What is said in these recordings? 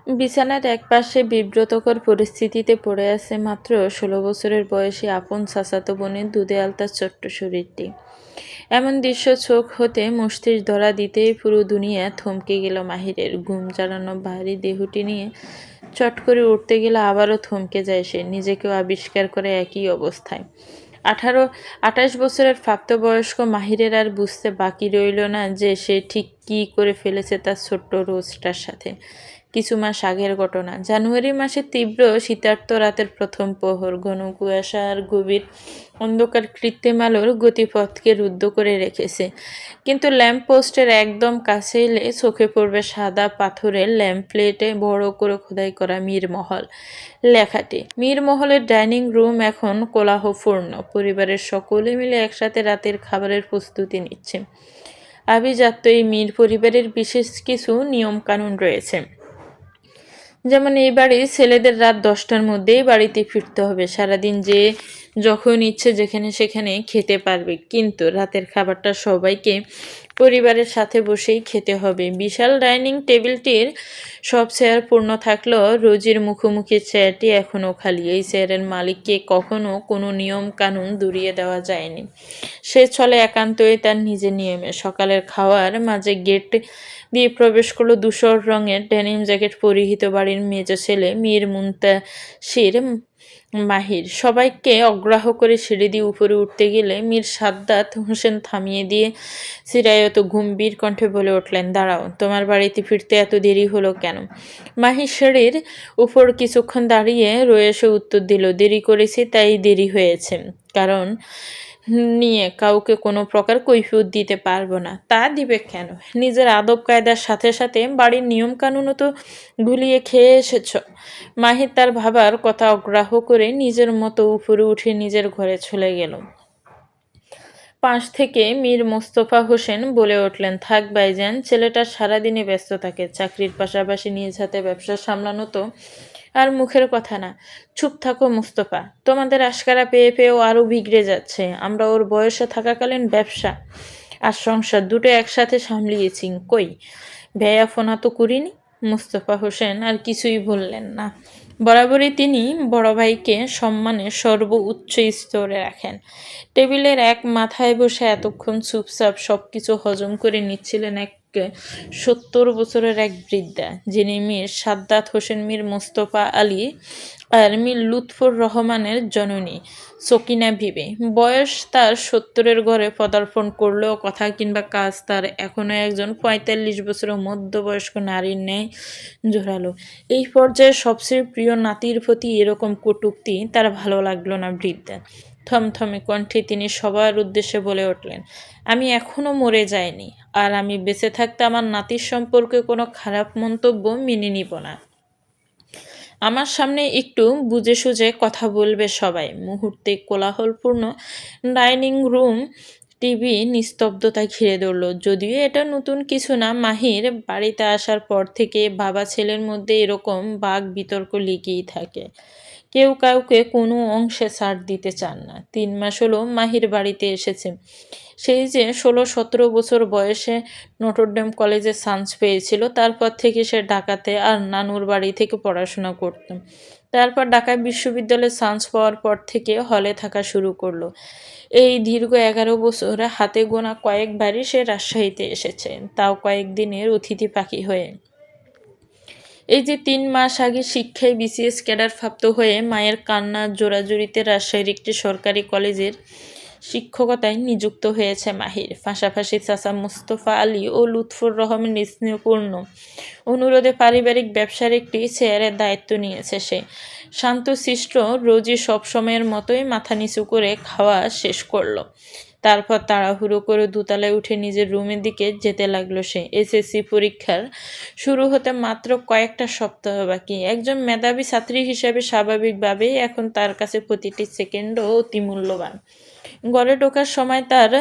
বিছানার একপাশে বিব্রতকর পরিস্থিতিতে পড়ে আছে মাত্র ১৬ বছরের বয়সী আপন চাচাতো বোনের দুধে আলতা ছোট্ট শরীরটি। এমন দৃশ্য চোখ হতে মস্তিষ্ক ধরা দিতেই পুরো দুনিয়া থমকে গেল মাহিরের। ঘুম জড়ানো ভারী দেহটি নিয়ে চট করে উঠতে গেলে আবারও থমকে যায় সে, নিজেকেও আবিষ্কার করে একই অবস্থায়। ২৮ বছরের প্রাপ্তবয়স্ক মাহিরের আর বুঝতে বাকি রইল না যে সে ঠিক কী করে ফেলেছে তার ছোট্ট রোজটার সাথে। কিছু মাস আগের ঘটনা। জানুয়ারি মাসের তীব্র শীতার্ত রাতের প্রথম প্রহর। ঘন কুয়াশা আর গভীর অন্ধকার কৃত্রিম আলোর গতিপথকে রুদ্ধ করে রেখেছে। কিন্তু ল্যাম্প পোস্টের একদম কাছে এলে চোখে পড়বে সাদা পাথরের ল্যাম্প প্লেটে বড় করে খোদাই করা মীরমহল লেখাটি। মীরমহলের ডাইনিং রুম এখন কোলাহলপূর্ণ। পরিবারের সকলে মিলে একসাথে রাতের খাবারের প্রস্তুতি নিচ্ছে। আভিজাত্য এই মীর পরিবারের বিশেষ কিছু নিয়ম কানুন রয়েছে। যেমন এই বাড়ির ছেলেদের রাত ১০টার মধ্যেই বাড়িতে ফিরতে হবে। সারাদিন যে যখন ইচ্ছে যেখানে সেখানে খেতে পারবে, কিন্তু রাতের খাবারটা সবাইকে পরিবারের সাথে বসেই খেতে হবে। বিশাল ডাইনিং টেবিলটির সব চেয়ার পূর্ণ থাকলেও রোজির মুখোমুখি চেয়ারটি এখনও খালি। এই চেয়ারের মালিককে কখনো কোনো নিয়ম কানুন দুড়িয়ে দেওয়া যায়নি। সে চলে একান্তই তার নিজের নিয়মে। সকালের খাওয়ার মাঝে গেট দিয়ে প্রবেশ করলো ধূসর রঙের ডেনিম জ্যাকেট পরিহিত বাড়ির মেজো ছেলে মীর মুনতাসির মাহির। সবাইকে অগ্রাহ্য করে সিঁড়ি দিয়ে উপরে উঠতে গেলে মীর সাদ্দাত হোসেন থামিয়ে দিয়ে চিরায়ত গম্ভীর কণ্ঠে বলে উঠলেন, দাঁড়াও, তোমার বাড়িতে ফিরতে এত দেরি হলো কেন? মাহির সিঁড়ির উপর কিছুক্ষণ দাঁড়িয়ে রয়ে এসে উত্তর দিল, দেরি করেছি তাই দেরি হয়েছে। কারণ নিয়ে কাউকে কোনো প্রকার কৈফিয়ত দিতে পারবো না। তা দিবে কেন? নিজের আদব কায়দার সাথে সাথে বাড়ির নিয়ম কানুনও তো গুলিয়ে খেয়ে এসেছ। মাহির তার ভাবার কথা অগ্রাহ্য করে নিজের মতো উপরে উঠে নিজের ঘরে চলে গেল। পাশ থেকে মীর মোস্তফা হোসেন বলে উঠলেন, থাক ভাইজান, ছেলেটা সারাদিনে ব্যস্ত থাকে। চাকরির পাশাপাশি নিজ হাতে ব্যবসা সামলানো তো আর মুখের কথা না। চুপ থাকো মোস্তফা, তোমাদের আশকারা পেয়ে পেয়েও আরও বিগড়ে যাচ্ছে। আমরা ওর বয়সে থাকাকালীন ব্যবসা আর সংসার দুটো একসাথে সামলিয়েছি। কই ভেয়াফোনা তো করিনি। মোস্তফা হোসেন আর কিছুই বললেন না। বরাবরই তিনি বড় ভাইকে সম্মানের সর্বোচ্চ স্তরে রাখেন। টেবিলের এক মাথায় বসে এতক্ষণ চুপচাপ সব কিছু হজম করে নিচ্ছিলেন ৭০ বছরের এক বৃদ্ধা, যিনি মীর সাদ্দাত হোসেন, মীর মোস্তফা আলী আর মীর লুৎফর রহমানের জননী সকিনা বিবি। বয়স তার ৭০-এর ঘরে পদার্পণ করলেও কথা কিংবা কাজ তার এখনও একজন ৪৫ বছরের মধ্যবয়স্ক নারীর ন্যায় জোরালো। এই পর্যায়ে সবচেয়ে প্রিয় নাতির প্রতি এরকম কটূক্তি তার ভালো লাগলো না বৃদ্ধা। থমথমে কণ্ঠে তিনি সবার উদ্দেশ্যে বলে উঠলেন, আমি এখনও মরে যাইনি, আর আমি বেঁচে থাকতে আমার নাতির সম্পর্কে কোনো খারাপ মন্তব্য মেনে নিব না। আমার সামনে একটু বুঝে সুঝে কথা বলবে সবাই। মুহূর্তে কোলাহলপূর্ণ ডাইনিং রুম টিভি নিস্তব্ধতা ঘিরে ধরল। যদিও এটা নতুন কিছু না, মাহির বাড়িতে আসার পর থেকে বাবা ছেলের মধ্যে এরকম বাক বিতর্ক লেগেই থাকে। কেউ কাউকে কোনো অংশে ছাড় দিতে চান না। ৩ মাস হলো মাহির বাড়িতে এসেছে। সেই যে ১৬-১৭ বছর বয়সে নটরডেম কলেজে চান্স পেয়েছিল, তারপর থেকে সে ঢাকাতে আর নানুর বাড়ি থেকে পড়াশোনা করত। তারপর ঢাকা বিশ্ববিদ্যালয়ে চান্স পাওয়ার পর থেকে হলে থাকা শুরু করলো। এই দীর্ঘ ১১ বছর হাতে গোনা কয়েকবারই সে রাজশাহীতে এসেছে, তাও কয়েকদিনের অতিথি পাখি হয়ে। এই যে ৩ মাস আগে শিক্ষায় বিসিএস ক্যাডারপ্রাপ্ত হয়ে মায়ের কান্নার জোরাজুরিতে রাজশাহীর একটি সরকারি কলেজের শিক্ষকতায় নিযুক্ত হয়েছে মাহির। পাশাপাশি চাচা মোস্তফা আলী ও লুৎফর রহমানের স্নেহপূর্ণ অনুরোধে পারিবারিক ব্যবসার একটি চেয়ারের দায়িত্ব নিয়েছে সে। শান্তশিষ্ট রোজই সবসময়ের মতোই মাথা নিচু করে খাওয়া শেষ করল। তারপর তাড়াহুড়ো করে দোতলায় উঠে নিজের রুমের দিকে যেতে লাগলো সে। এসএসসি পরীক্ষার শুরু হতে মাত্র কয়েকটা সপ্তাহ বাকি। একজন মেধাবী ছাত্রী হিসেবে স্বাভাবিকভাবেই এখন তার কাছে প্রতিটি সেকেন্ডও অতি মূল্যবান। ঘরে ঢোকার সময় তার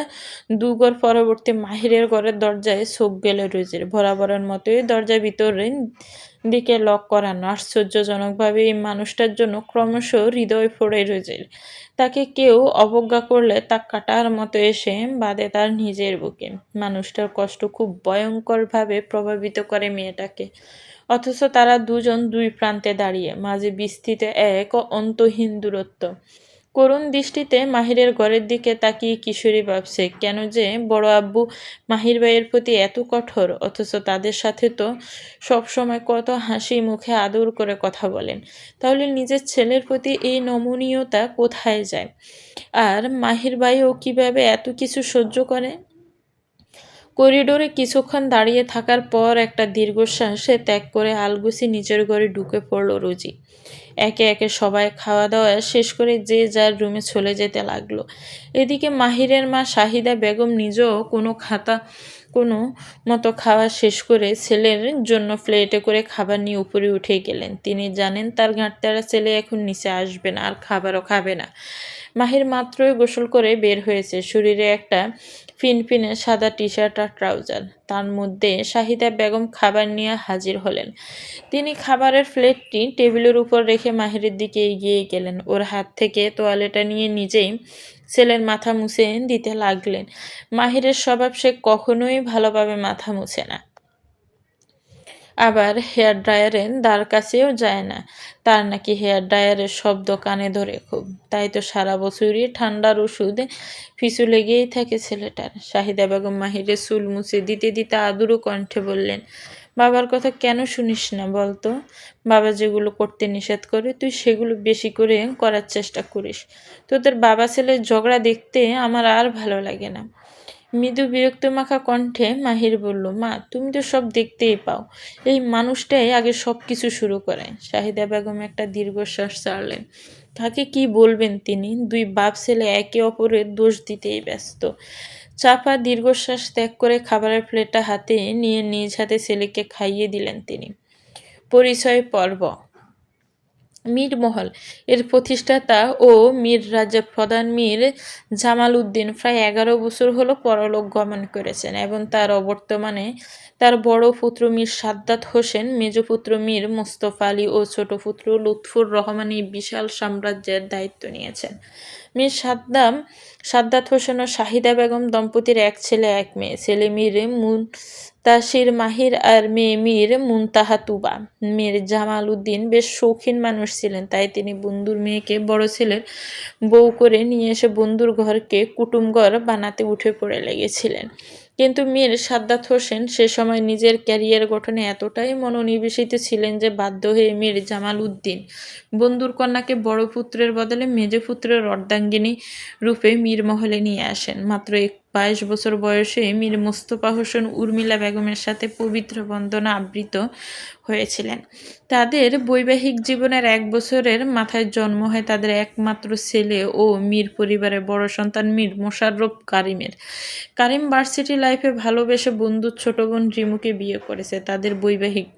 দুঘর পরবর্তী মাহিরের ঘরের দরজায় চোখ গেল রোজের। বরাবরের মতোই দরজার ভিতরে দিকে লক করানো। আশ্চর্যজনকভাবে এই মানুষটার জন্য ক্রমশ হৃদয় ফোড়ে রোজের। তাকে কেউ অবজ্ঞা করলে তা কাটার মতো এসে বাঁধে তার নিজের বুকে। মানুষটার কষ্ট খুব ভয়ঙ্করভাবে প্রভাবিত করে মেয়েটাকে। অথচ তারা দুজন দুই প্রান্তে দাঁড়িয়ে, মাঝে বিস্তৃত এক অন্তহীন দূরত্ব। করুণ দৃষ্টিতে মাহিরের ঘরের দিকে তাকিয়ে কিশোরী ভাবছে, কেন যে বড় আব্বু মাহির ভাইয়ের প্রতি এত কঠোর, অথচ তাদের সাথে তো সবসময় কত হাসি মুখে আদর করে কথা বলেন। তাহলে নিজের ছেলের প্রতি এই নমনীয়তা কোথায় যায়? আর মাহির ভাইও কিভাবে এত কিছু সহ্য করে? করিডোরে কিছুক্ষণ দাঁড়িয়ে থাকার পর একটা দীর্ঘশ্বাসে ত্যাগ করে আলগুছি নিজের ঘরে ঢুকে পড়ল রুজি। একে একে সবাই খাওয়া দাওয়া শেষ করে যে যার রুমে চলে যেতে লাগলো। এদিকে মাহিরের মা শাহিদা বেগম নিজেও কোনো মতো খাওয়া শেষ করে ছেলের জন্য প্লেটে করে খাবার নিয়ে উপরে উঠে গেলেন। তিনি জানেন তার ঘাটতারা ছেলে এখন নিচে আসবে না, আর খাবারও খাবে না। মাহির মাত্রই গোসল করে বের হয়েছে, শরীরে একটা ফিনফিনে সাদা টি শার্ট আর ট্রাউজার। তার মধ্যে শাহিদা বেগম খাবার নিয়ে হাজির হলেন। তিনি খাবারের প্লেটটি টেবিলের উপর রেখে মাহিরের দিকে এগিয়ে গেলেন। ওর হাত থেকে তোয়ালেটা নিয়ে নিজেই ছেলের মাথা মুছে দিতে লাগলেন। মাহিরের স্বভাব, সে কখনোই ভালোভাবে মাথা মুছে না, আবার হেয়ার ড্রায়ারের দ্বার কাছেও যায় না। তার নাকি হেয়ার ড্রায়ারের শব্দ কানে ধরে খুব, তাই তো সারা বছরই ঠান্ডার ওষুধ পিছু লেগেই থাকে ছেলেটার। শাহিদা বেগম মাহিরের চুল মুছে দিতে দিতে আদুরো কণ্ঠে বললেন, বাবার কথা কেন শুনিস না বলতো? বাবা যেগুলো করতে নিষেধ করে তুই সেগুলো বেশি করে করার চেষ্টা করিস। তোদের বাবা ছেলের ঝগড়া দেখতে আমার আর ভালো লাগে না। মৃদু বিরক্তমাখা কণ্ঠে মাহির বলল, মা তুমি তো সব দেখতেই পাও, এই মানুষটাই আগে সব কিছু শুরু করে। শাহিদা বেগম একটা দীর্ঘশ্বাস ছাড়লেন। কাকে কি বলবেন তিনি? দুই বাপ ছেলে একে অপরের দোষ দিতেই ব্যস্ত। চাপা দীর্ঘশ্বাস ত্যাগ করে খাবারের প্লেটটা হাতে নিয়ে নিজ হাতে ছেলেকে খাইয়ে দিলেন তিনি। পরিচয় পর্ব। মীর মহল এর প্রতিষ্ঠাতা ও মীর রাজা প্রধান মীর জামাল উদ্দিন প্রায় 11 বছর হলো পরলোক গমন করেছেন এবং তার অবর্তমানে তার বড় পুত্র মীর সাদ্দাত হোসেন, মেজ পুত্র মীর মোস্তফা আলী ও ছোট পুত্র লুৎফুর রহমান এই বিশাল সাম্রাজ্যের দায়িত্ব নিয়েছেন। মীর সাদ্দাত হোসেন ও শাহিদা বেগম দম্পতির এক ছেলে এক মেয়ে। ছেলে মীর মুনতাসির মাহির আর মেয়ে মীর মুনতাহা তুবা। মীর জামাল উদ্দিন বেশ শৌখিন মানুষ ছিলেন, তাই তিনি বন্ধুর মেয়েকে বড় ছেলের বউ করে নিয়ে এসে বন্ধুর ঘরকে কুটুমঘর বানাতে উঠে পড়ে লেগেছিলেন। কিন্তু মীর সাদ্দাত হোসেন সে সময় নিজের ক্যারিয়ার গঠনে এতটাই মনোনিবেশিত ছিলেন যে বাধ্য হয়ে মীর জামাল উদ্দিন বন্ধুর কন্যাকে বড় পুত্রের বদলে মেজ পুত্রের অর্ধাঙ্গিনী রূপে মীর মহলে নিয়ে আসেন। মাত্র 22 বছর বয়সে মীর মোস্তফা হোসেন উর্মিলা বেগমের সাথে পবিত্র বন্ধনে আবৃত হয়েছিলেন। তাদের বৈবাহিক জীবনের 1 বছরের মাথায় জন্ম হয় তাদের একমাত্র ছেলে ও মীর পরিবারের বড় সন্তান মীর মোশাররফ কারিমের। কারিম ভার্সিটি লাইফে ভালোবেসে বন্ধুর ছোট বোন রিমুকে বিয়ে করেছে। তাদের বৈবাহিক।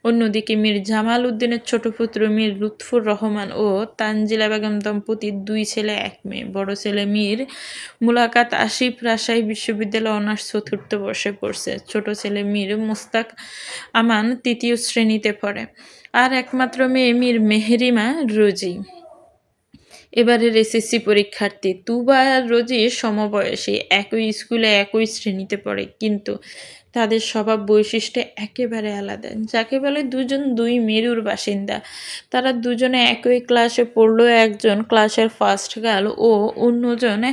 অন্যদিকে মীর জামাল উদ্দিনের ছোট পুত্র মীর লুৎফুর রহমান ও তানজিলা বেগম দম্পতির 2 ছেলে 1 মেয়ে। বড় ছেলে মীর মুলাকাত আসিফ রাজশাহী বিশ্ববিদ্যালয়ে অনার্স 4th বর্ষে পড়ছে। ছোট ছেলে মীর মুস্তাক আমান 3য় শ্রেণীতে পড়ে। আর একমাত্র মেয়ে মীর মেহেরিমা রোজি এবারের এসএসসি পরীক্ষার্থী। তুবা আর রোজি সমবয়সী, একই স্কুলে একই শ্রেণীতে পড়ে, কিন্তু তাদের স্বভাব বৈশিষ্ট্য একেবারে আলাদা, যাকে বলে দুজন দুই মেরুর বাসিন্দা। তারা দুজনে একই ক্লাসে পড়লেও একজন ক্লাসের ফার্স্ট গার্ল ও অন্যজনে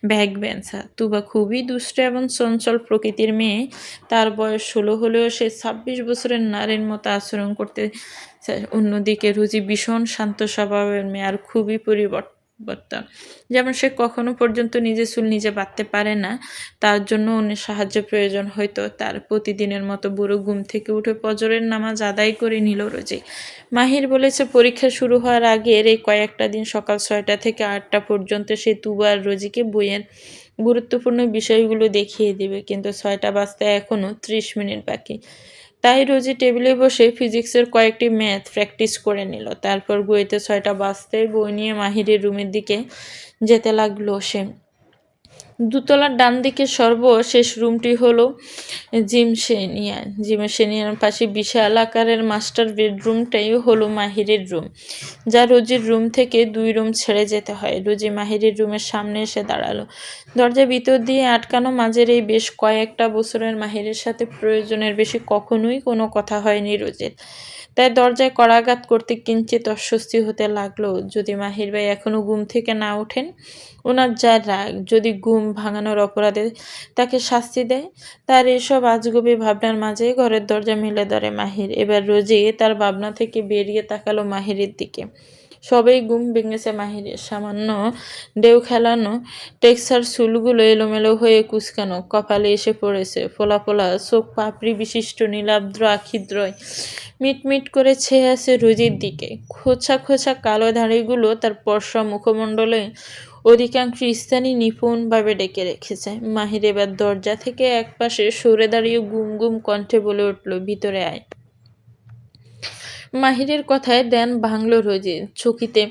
ব্যাক বেঞ্চার। তুবা খুবই দুষ্ট এবং চঞ্চল প্রকৃতির মেয়ে। তার বয়স 16 হলেও সে 26 বছরের নারীর মতো আচরণ করতে চায়। অন্যদিকে রুজি ভীষণ শান্ত স্বভাবের মেয়ে আর খুবই পরিবর্তন। যেমন সে কখনো পর্যন্ত নিজে চুল নিজে বাঁধতে পারে না, তার জন্য অন্যের সাহায্য প্রয়োজন হয়তো তার। প্রতিদিনের মতো বুড়ো ঘুম থেকে উঠে ফজরের নামাজ আদায় করে নিল রোজি। মাহির বলেছে পরীক্ষা শুরু হওয়ার আগের এই কয়েকটা দিন সকাল 6টা থেকে 8টা পর্যন্ত সে তুবা আর রোজিকে বইয়ের গুরুত্বপূর্ণ বিষয়গুলো দেখিয়ে দিবে, কিন্তু 6টা বাজতে এখনো 30 মিনিট বাকি। তাই রোজি টেবিলে বসে ফিজিক্সের কয়েকটি ম্যাথ প্র্যাকটিস করে নিল। তারপর ঘড়িতে 6টা বাজতেই বই নিয়ে মাহিরের রুমের দিকে যেতে লাগলো সে। দোতলার ডান দিকে সর্বশেষ রুমটি হলো জিমশেনিয়ার পাশে বিশাল আকারের মাস্টার বেডরুমটাই হলো মাহিরের রুম, যা রোজির রুম থেকে 2 রুম ছেড়ে যেতে হয়। রোজি মাহিরের রুমের সামনে এসে দাঁড়ালো। দরজা ভিতর দিয়ে আটকানো। মাঝের এই বেশ কয়েকটা বছরের মাহিরের সাথে প্রয়োজনের বেশি কখনোই কোনো কথা হয়নি রোজির, তাই দরজায় কড়াঘাত করতে কিঞ্চিত অস্বস্তি হতে লাগলো। যদি মাহির ভাই এখনো ঘুম থেকে না ওঠেন, ওনার যা রাগ, যদি ঘুম ভাঙানোর অপরাধে তাকে শাস্তি দেয়। তার এসব আজগুবি ভাবনার মাঝে ঘরের দরজা মেলে ধরে মাহির। এবার রোজি তার ভাবনা থেকে বেরিয়ে তাকালো মাহিরের দিকে। সবেই ঘুম ভেঙেছে মাহিরের। সামান্য ঢেউ খেলানো টেক্সার চুলগুলো এলোমেলো হয়ে কুঁচকানো, কপালে এসে পড়েছে ফোলা ফোলা চোখ, পাপড়ি বিশিষ্ট নীলাদ্র আখিদ্রয় মিটমিট করে ছেয়ে আছে রোজির দিকে। খোঁচা খোঁচা কালো দাড়িগুলো তার পরশা মুখমণ্ডলে অধিকাংশ স্থানই নিপুণভাবে ডেকে রেখেছে। মাহির এবার দরজা থেকে একপাশে সরে দাঁড়িয়ে গুম গুম কণ্ঠে বলে উঠল, ভিতরে আয়। মাহিরের কথায় ধ্যান ভাঙল রোজির। চকিতে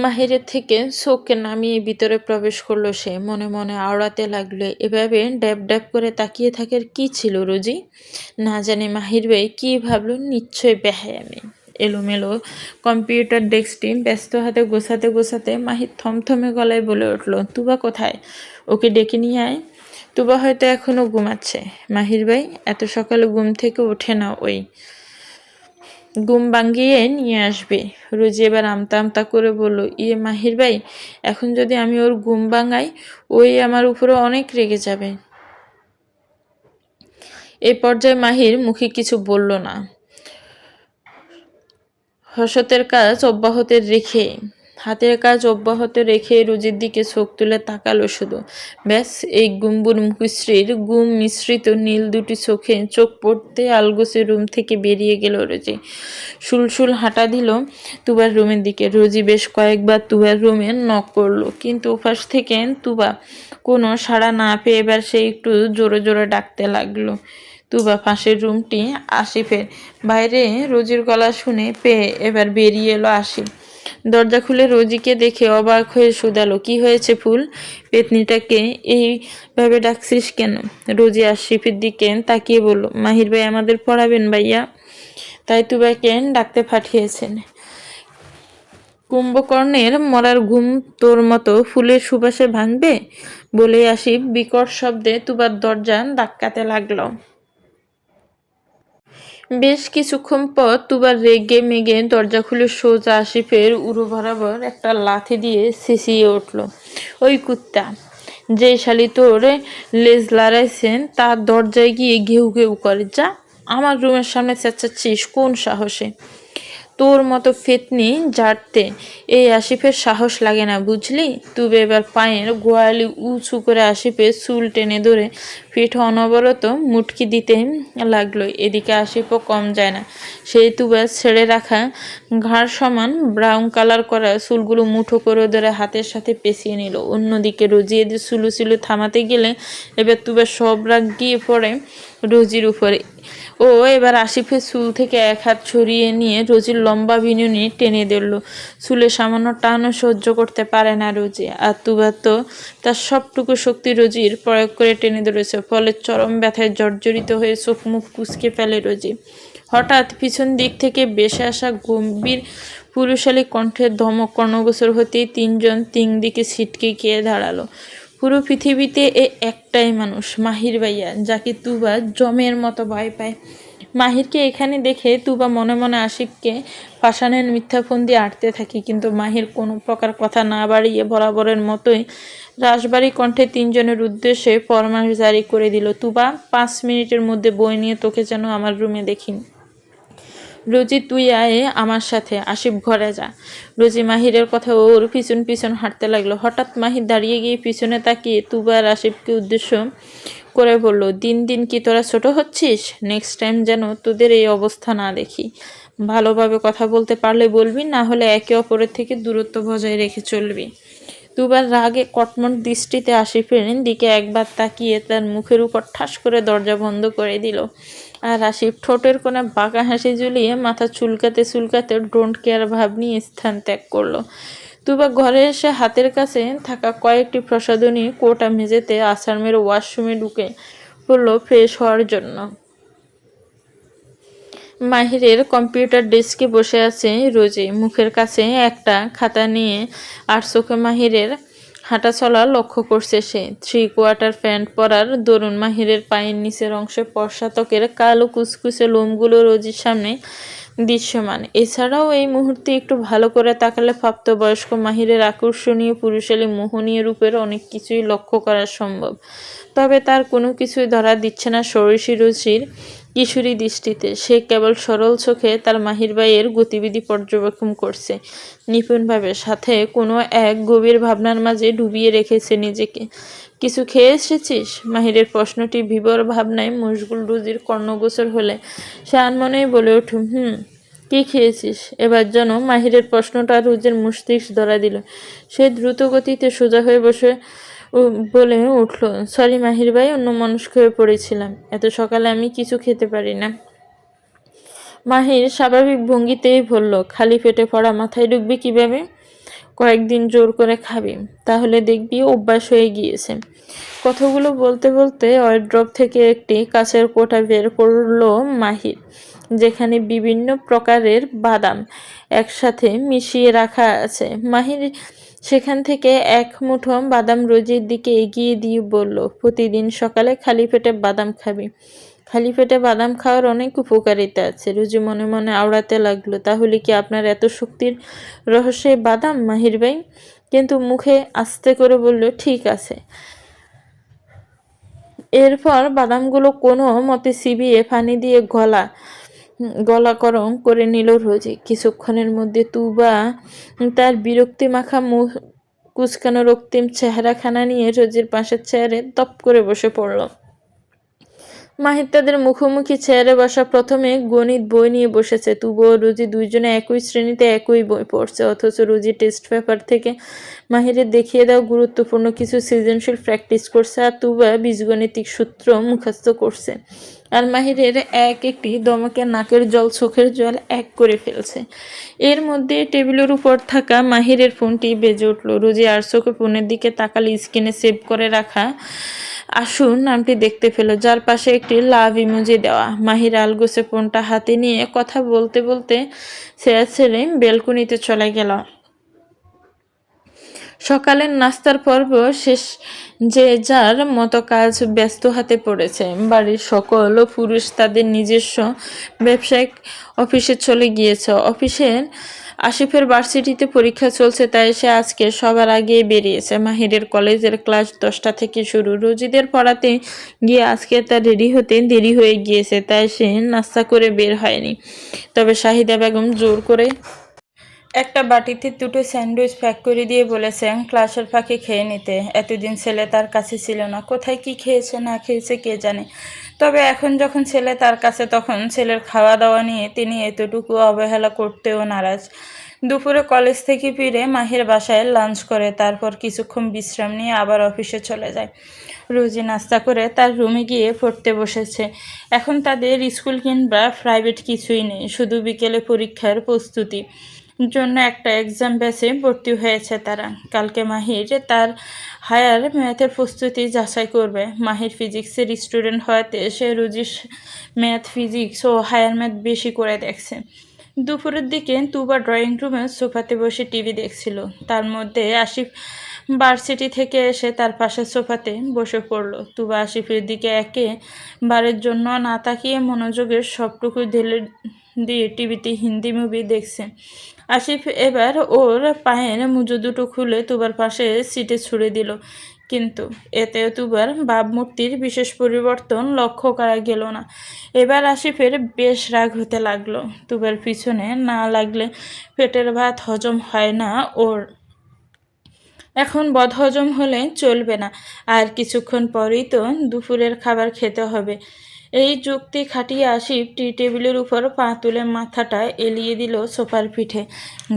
মাহিরের থেকে চোখকে নামিয়ে ভিতরে প্রবেশ করলো সে। মনে মনে আওড়াতে লাগলো, এভাবে ড্যাব ড্যাব করে তাকিয়ে থাকার কি ছিল রোজি? না জানি মাহির ভাই কী ভাবলো, নিশ্চয় বেহায়ামি। এলোমেলো কম্পিউটার ডেস্কটি ব্যস্ত হাতে গোছাতে গোছাতে মাহির থমথমে গলায় বলে উঠল, তুবা কোথায়? ওকে ডেকে নিয়ে আয়। তুবা হয়তো এখনো ঘুমাচ্ছে। মাহির ভাই এত সকালে ঘুম থেকে ওঠে না, ওই ঘুম ভাঙিয়ে নিয়ে আসবে। রোজি এবার আমতা আমতা করে বলল, ইয়ে মাহির ভাই, এখন যদি আমি ওর ঘুম ভাঙাই, ওই আমার উপরে অনেক রেগে যাবে। এই পর্যায়ে মাহির মুখে কিছু বলল না। হাতের কাজ অব্যাহত রেখে রোজির দিকে চোখ তুলে তাকালো শুধু। ব্যাস, এই গুম্বুর মুখশ্রীর গুম মিশ্রিত নীল দুটি চোখ পড়তে আলগোছে রুম থেকে বেরিয়ে গেল রোজি। সুলসুল হাঁটা দিল তুবার রুমের দিকে। রোজি বেশ কয়েকবার তুবার রুমে নক করলো, কিন্তু ওপাশ থেকে তুবা কোনো সাড়া না পেয়ে এবার সে একটু জোরে জোরে ডাকতে লাগলো। তুবা পাশের রুমটি আসিফের। বাইরে রোজির গলা শুনে পেয়ে এবার বেরিয়ে এলো আসিফ। দরজা খুলে রোজিকে দেখে অবাক হয়ে শুধালো, কি হয়েছে ফুল? পেতনিটাকে এইভাবে ডাকছিস কেন? রোজি আসিফের দিকে তাকিয়ে বলল, মাহির ভাই আমাদের পড়াবেন ভাইয়া, তাই তুবাকে ডাকতে পাঠিয়েছেন। কুম্ভকর্ণের মরার ঘুম তোর মতো ফুলের সুবাসে ভাঙবে? বলে আসিফ বিকট শব্দে তুবার দরজা ধাক্কাতে লাগলো। বেশ কিছুক্ষণ পর তুবার রেগে মেগে দরজা খুলে সোজা আসিফের উরু বরাবর একটা লাথি দিয়ে চেঁচিয়ে উঠল, ওই কুত্তা, যে শালি তোর লেজ লড়াইছেন তার দরজায় গিয়ে ঘেউ ঘেউ করে। যা, আমার রুমের সামনে চেঁচাচ্ছিস কোন সাহসে? তোর মতো ফেতনি ঝাড়তে এই আসিফের সাহস লাগে না, বুঝলি? তুবে এবার পায়ের গোয়ালি উঁচু করে আসিফের চুল টেনে ধরে পিঠে অনবরত মুটকি দিতে লাগলো। এদিকে আসিফও কম যায় না। সেই তুবা ছেড়ে রাখা ঘাড় সমান ব্রাউন কালার করা চুলগুলো মুঠো করে ধরে হাতের সাথে পেঁচিয়ে নিল। অন্যদিকে রোজি এদের চুলু থামাতে গেলে এবার তুবা সব রাগ গিয়ে পড়ে রোজির উপরে। ও এবার আসিফের চুল থেকে এক হাত ছড়িয়ে নিয়ে রোজির লম্বা বিনুনি টেনে ধরল। চুলে সামান্য টানও সহ্য করতে পারে না রোজি, আর তুবা তো তার সবটুকু শক্তি রোজির প্রয়োগ করে টেনে ধরেছে। ফলে চরম ব্যথায় জর্জরিত হয়ে চোখ মুখ কুঁচকে ফেলে রোজি। হঠাৎ পিছন দিক থেকে ভেসে আসা গম্ভীর পুরুষালী কণ্ঠের ধমক কর্ণগোচর হতেই তিনজন তিন দিকে ছিটকে গিয়ে দাঁড়ালো। পুরো পৃথিবীতে একটাই মানুষ, মাহির ভাইয়া, যাকে তুবা জমের মতো ভয় পায়। মাহিরকে এখানে দেখে তুবা মনে মনে আসিফকে পাষাণের মিথ্যাফন্দি আঁটতে থাকে, কিন্তু মাহির কোনো প্রকার কথা না বাড়িয়ে বরাবরের মতোই রাশবাড়ি কণ্ঠে তিনজনের উদ্দেশ্যে ফরমাশ জারি করে দিল, তুবা, 5 মিনিটের মধ্যে বই নিয়ে তোকে যেন আমার রুমে দেখি। রোজি তুই আয় আমার সাথে, আসিফ ঘরে যা। রোজি মাহিরের কথা ওর পিছন পিছন হাঁটতে লাগলো। হঠাৎ মাহির দাঁড়িয়ে গিয়ে পিছনে তাকিয়ে তুবা আর আসিফকে উদ্দেশ্য করে বলল, দিন দিন কি তোরা ছোট হচ্ছিস? নেক্সট টাইম যেন তোদের এই অবস্থা না দেখি। ভালোভাবে কথা বলতে পারলে বলবি, না হলে একে অপরের থেকে দূরত্ব বজায় রেখে চলবি। দুবার রাগে কটমট দৃষ্টিতে আসিফের দিকে একবার তাকিয়ে তার মুখের উপর ঠাস করে দরজা বন্ধ করে দিল। আর আসিফ ঠোঁটের কোণে বাঁকা হাসি ঝুলিয়ে মাথা চুলকাতে চুলকাতে ডোন্ট কেয়ার ভাব নিয়ে স্থান ত্যাগ করলো। তুবা ঘরে এসে হাতের কাছে থাকা কয়েকটি প্রসাধনী কোটা মেঝেতে আসামের ওয়াশরুমে ঢুকে পড়লো ফ্রেশ হওয়ার জন্য। মাহিরের কম্পিউটার ডেস্কে বসে আছে রোজি, মুখের কাছে একটা খাতা নিয়ে, আর চোখে মাহিরের হাঁটা চলা লক্ষ্য করছে সে। 3/4 প্যান্ট পরার দরুন মাহিরের পায়ের নিচের অংশে পশ্চাতকের কালো কুচকুচে লোমগুলো রোজির সামনে দৃশ্যমান। এছাড়াও এই মুহূর্তে একটু ভালো করে তাকালে প্রাপ্তবয়স্ক মাহিরের আকর্ষণীয় পুরুষালী মোহনীয় রূপের অনেক কিছুই লক্ষ্য করা সম্ভব। তবে তার কোনো কিছুই ধরা দিচ্ছে না ষোড়শী রুচির কিশোরী দৃষ্টিতে। সে কেবল সরল চোখে তার মাহির ভাইয়ের গতিবিধি পর্যবেক্ষণ করছে নিপুণভাবে, সাথে কোনো এক গভীর ভাবনার মাঝে ডুবিয়ে রেখেছে নিজেকে। কিছু খেয়ে এসেছিস? মাহিরের প্রশ্নটি বিভোর ভাবনায় মশগুল রুজির কর্ণগোচর হলে সে আনমনেই বলে ওঠে, কি খেয়েছিস? এবার যেন মাহিরের প্রশ্নটা রুজির মস্তিষ্ক ধরা দিল। সে দ্রুত গতিতে সোজা হয়ে বসে বলে উঠল, সরি মাহির ভাই, অন্যমনস্ক হয়ে পড়েছিলাম। এত সকালে আমি কিছু খেতে পারি না। মাহির স্বাভাবিক ভঙ্গিতেই বলল, খালি পেটে পড়া মাথায় ঢুকবি কিভাবে? কয়েকদিন জোর করে খাবি, তাহলে দেখবি অভ্যাস হয়ে গিয়েছে। কথাগুলো বলতে বলতে ওয়ার্ড্রপ থেকে একটি কাঁচের কোটা বের করলো মাহির, যেখানে বিভিন্ন প্রকারের বাদাম একসাথে মিশিয়ে রাখা আছে। মাহির সেখান থেকে এক মুঠো বাদাম রোজির দিকে এগিয়ে দিয়ে বলল, প্রতিদিন সকালে খালি পেটে বাদাম খাবি। খালি পেটে বাদাম খাওয়ার অনেক উপকারিতা আছে। রুজি মনে মনে আওড়াতে লাগলো, তাহলে কি আপনার এত শক্তির রহস্য বাদাম মাহির ভাই? কিন্তু মুখে আস্তে করে বলল, ঠিক আছে। এরপর বাদামগুলো কোনো মতে চিবিয়ে পানি দিয়ে গলাকরণ করে নিল রোজি। কিছুক্ষণের মধ্যে তুবা তার বিরক্তি মাখা মুখ কুচকানো রক্তিম চেহারাখানা নিয়ে রোজির পাশের চেয়ারে দপ করে বসে পড়ল। মাহির তাদের মুখোমুখি চেয়ারে বসা প্রথমে গণিত বই নিয়ে বসেছে। তুবা ও রুজি দুইজনে একই শ্রেণীতে একই বই পড়ছে, অথচ রুজি টেস্ট পেপার থেকে মাহিরের দেখিয়ে দেওয়া গুরুত্বপূর্ণ কিছু সৃজনশীল প্র্যাকটিস করছে, আর তুবা বীজগণিতিক সূত্র মুখস্থ করছে। আর মাহিরের একটি দমকে নাকের জল চোখের জল এক করে ফেলছে। এর মধ্যে টেবিলের উপর থাকা মাহিরের ফোনটি বেজে উঠল। রুজি আর চোখে ফোনের দিকে তাকালে স্ক্রিনে সেভ করে রাখা আসুন নামটি দেখতে পেল, যার পাশে একটি লাভ ইমোজি দেওয়া। মাহির আলগোছে ফোনটা হাতে নিয়ে কথা বলতে বলতে ছেড়ে বেলকুনিতে চলে গেল। সকালের নাস্তার পর্ব শেষ, যে যার মতো কাজ ব্যস্ত হাতে পড়েছে। বাড়ির সকল পুরুষ তাদের নিজস্ব ব্যবসায়িক অফিসে চলে গিয়েছে। অফিসের আসিফের ভার্সিটিতে পরীক্ষা চলছে, তাই সে আজকে সবার আগে বেরিয়েছে। মাহিরের কলেজের ক্লাস 10টা থেকে শুরু। রোজিদের পড়াতে গিয়ে আজকে তার রেডি হতে দেরি হয়ে গিয়েছে, তাই সে নাস্তা করে বের হয়নি। তবে শাহিদা বেগম জোর করে একটা বাটিতে দুটো স্যান্ডউইচ প্যাক করে দিয়ে বলেছেন ক্লাসের ফাঁকে খেয়ে নিতে। এতদিন ছেলে তার কাছে ছিল না, কোথায় কি খেয়েছে না খেয়েছে কে জানে। তবে এখন যখন ছেলে তার কাছে, তখন ছেলের খাওয়া দাওয়া নিয়ে তিনি এতটুকু অবহেলা করতেও নারাজ। দুপুরে কলেজ থেকে ফিরে মাহির বাসায় লাঞ্চ করে, তারপর কিছুক্ষণ বিশ্রাম নিয়ে আবার অফিসে চলে যায়। রোজি নাস্তা করে তার রুমে গিয়ে পড়তে বসেছে। এখন তাদের স্কুল কিংবা প্রাইভেট কিছুই নেই, শুধু বিকেলে পরীক্ষার প্রস্তুতি জন্য একটা এক্সাম ব্যাচে ভর্তি হয়েছে তারা। কালকে মাহির তার হায়ার ম্যাথের প্রস্তুতি যাচাই করবে। মাহির ফিজিক্সের স্টুডেন্ট হওয়াতে সে রোজির ম্যাথ, ফিজিক্স ও হায়ার ম্যাথ বেশি করে দেখছে। দুপুরের দিকে তুবা ড্রয়িং রুমে সোফাতে বসে টিভি দেখছিল। তার মধ্যে আসিফ ভার্সিটি থেকে এসে তার পাশের সোফাতে বসে পড়ল। তুবা আসিফের দিকে একেবারের জন্য না তাকিয়ে মনোযোগের সবটুকু ঢেলে দিয়ে টিভিতে হিন্দি মুভি দেখছে। আসিফ এবার ওর পায়ের মুজো দুটো খুলে তুবার পাশে সিটে ছুড়ে দিল, কিন্তু এতেও তুবার ভাবমূর্তির বিশেষ পরিবর্তন লক্ষ্য করা গেল না। এবার আসিফের বেশ রাগ হতে লাগলো। তুবার পিছনে না লাগলে পেটের ভাত হজম হয় না ওর, এখন বদহজম হলে চলবে না। আর কিছুক্ষণ পরেই তো দুপুরের খাবার খেতে হবে। এই যুক্তি খাটিয়ে আসিফ টি টেবিলের উপর পা তুলে মাথাটা এলিয়ে দিল সোফার পিঠে।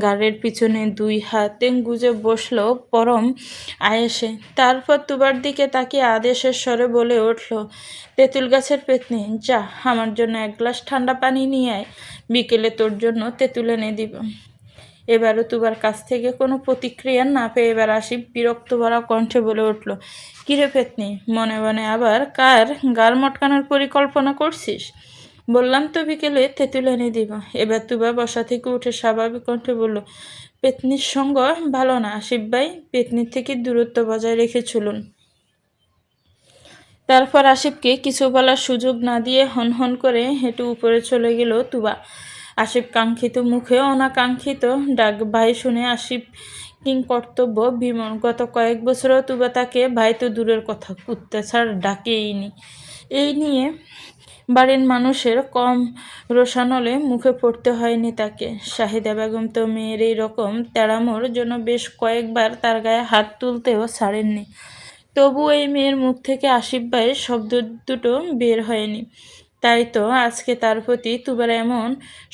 গাড়ির পিছনে দুই হাতে গুজে বসল পরম আয়েসে। তারপর তুবার দিকে তাকিয়ে আদেশের স্বরে বলে উঠল, তেঁতুল গাছের পেতনি, যা আমার জন্য এক গ্লাস ঠান্ডা পানি নিয়ে আয়, বিকেলে তোর জন্য তেঁতুল এনে দিব। এবারও তুবার কাছ থেকে কোনো প্রতিক্রিয়া না পেয়ে এবার আসিফ বিরক্ত ভরা কণ্ঠে বলে উঠল, কিরে পেতনি, মনে মনে আবার কার গাল মটকানোর পরিকল্পনা করছিস? বললাম তো বিকেলে তেঁতুল এনে দিব। এবার তুবা বসা থেকে উঠে স্বাভাবিক কণ্ঠে বলল, পেতনির সঙ্গ ভালো না আসিফ ভাই, পেতনির থেকে দূরত্ব বজায় রেখে চলুন। তারপর আসিফকে কিছু বলার সুযোগ না দিয়ে হনহন করে হেঁটে উপরে চলে গেল তুবা। আসিফ কাঙ্ক্ষিত মুখে অনাকাঙ্ক্ষিত ডাক ভাই শুনে আসিফ কিং কর্তব্য বিমন। গত কয়েক বছরও তুবা তাকে ভাই তো দূরের কথা, কুত্তা ছাড় ডাকেইনি। এই নিয়ে বাড়ির মানুষের কম রোষানলে মুখে পড়তে হয়নি তাকে। শাহিদা বেগম তো মেয়ের এই রকম তেড়ামোর জন্য বেশ কয়েকবার তার গায়ে হাত তুলতেও ছাড়েননি। তবু এই মেয়ের মুখ থেকে আসিফ ভাইয়ের শব্দ দুটো বের হয়নি। তাই তো আজকে তার প্রতি তুবার এমন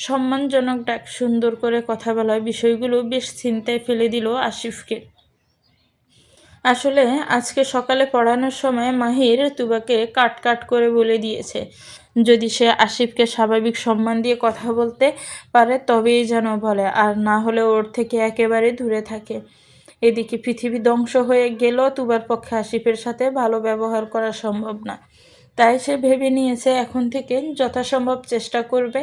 সম্মানজনক ডাক, সুন্দর করে কথা বলা বিষয়গুলো বেশ চিন্তায় ফেলে দিল আসিফকে। আসলে আজকে সকালে পড়ানোর সময় মাহির তুবাকে কাট কাট করে বলে দিয়েছে, যদি সে আসিফকে স্বাভাবিক সম্মান দিয়ে কথা বলতে পারে তবেই যেন বলে, আর না হলে ওর থেকে একেবারে দূরে থাকে। এদিকে পৃথিবী ধ্বংস হয়ে গেলেও তুবার পক্ষে আসিফের সাথে ভালো ব্যবহার করা সম্ভব না। তাই সে ভেবে নিয়েছে এখন থেকে যথাসম্ভব চেষ্টা করবে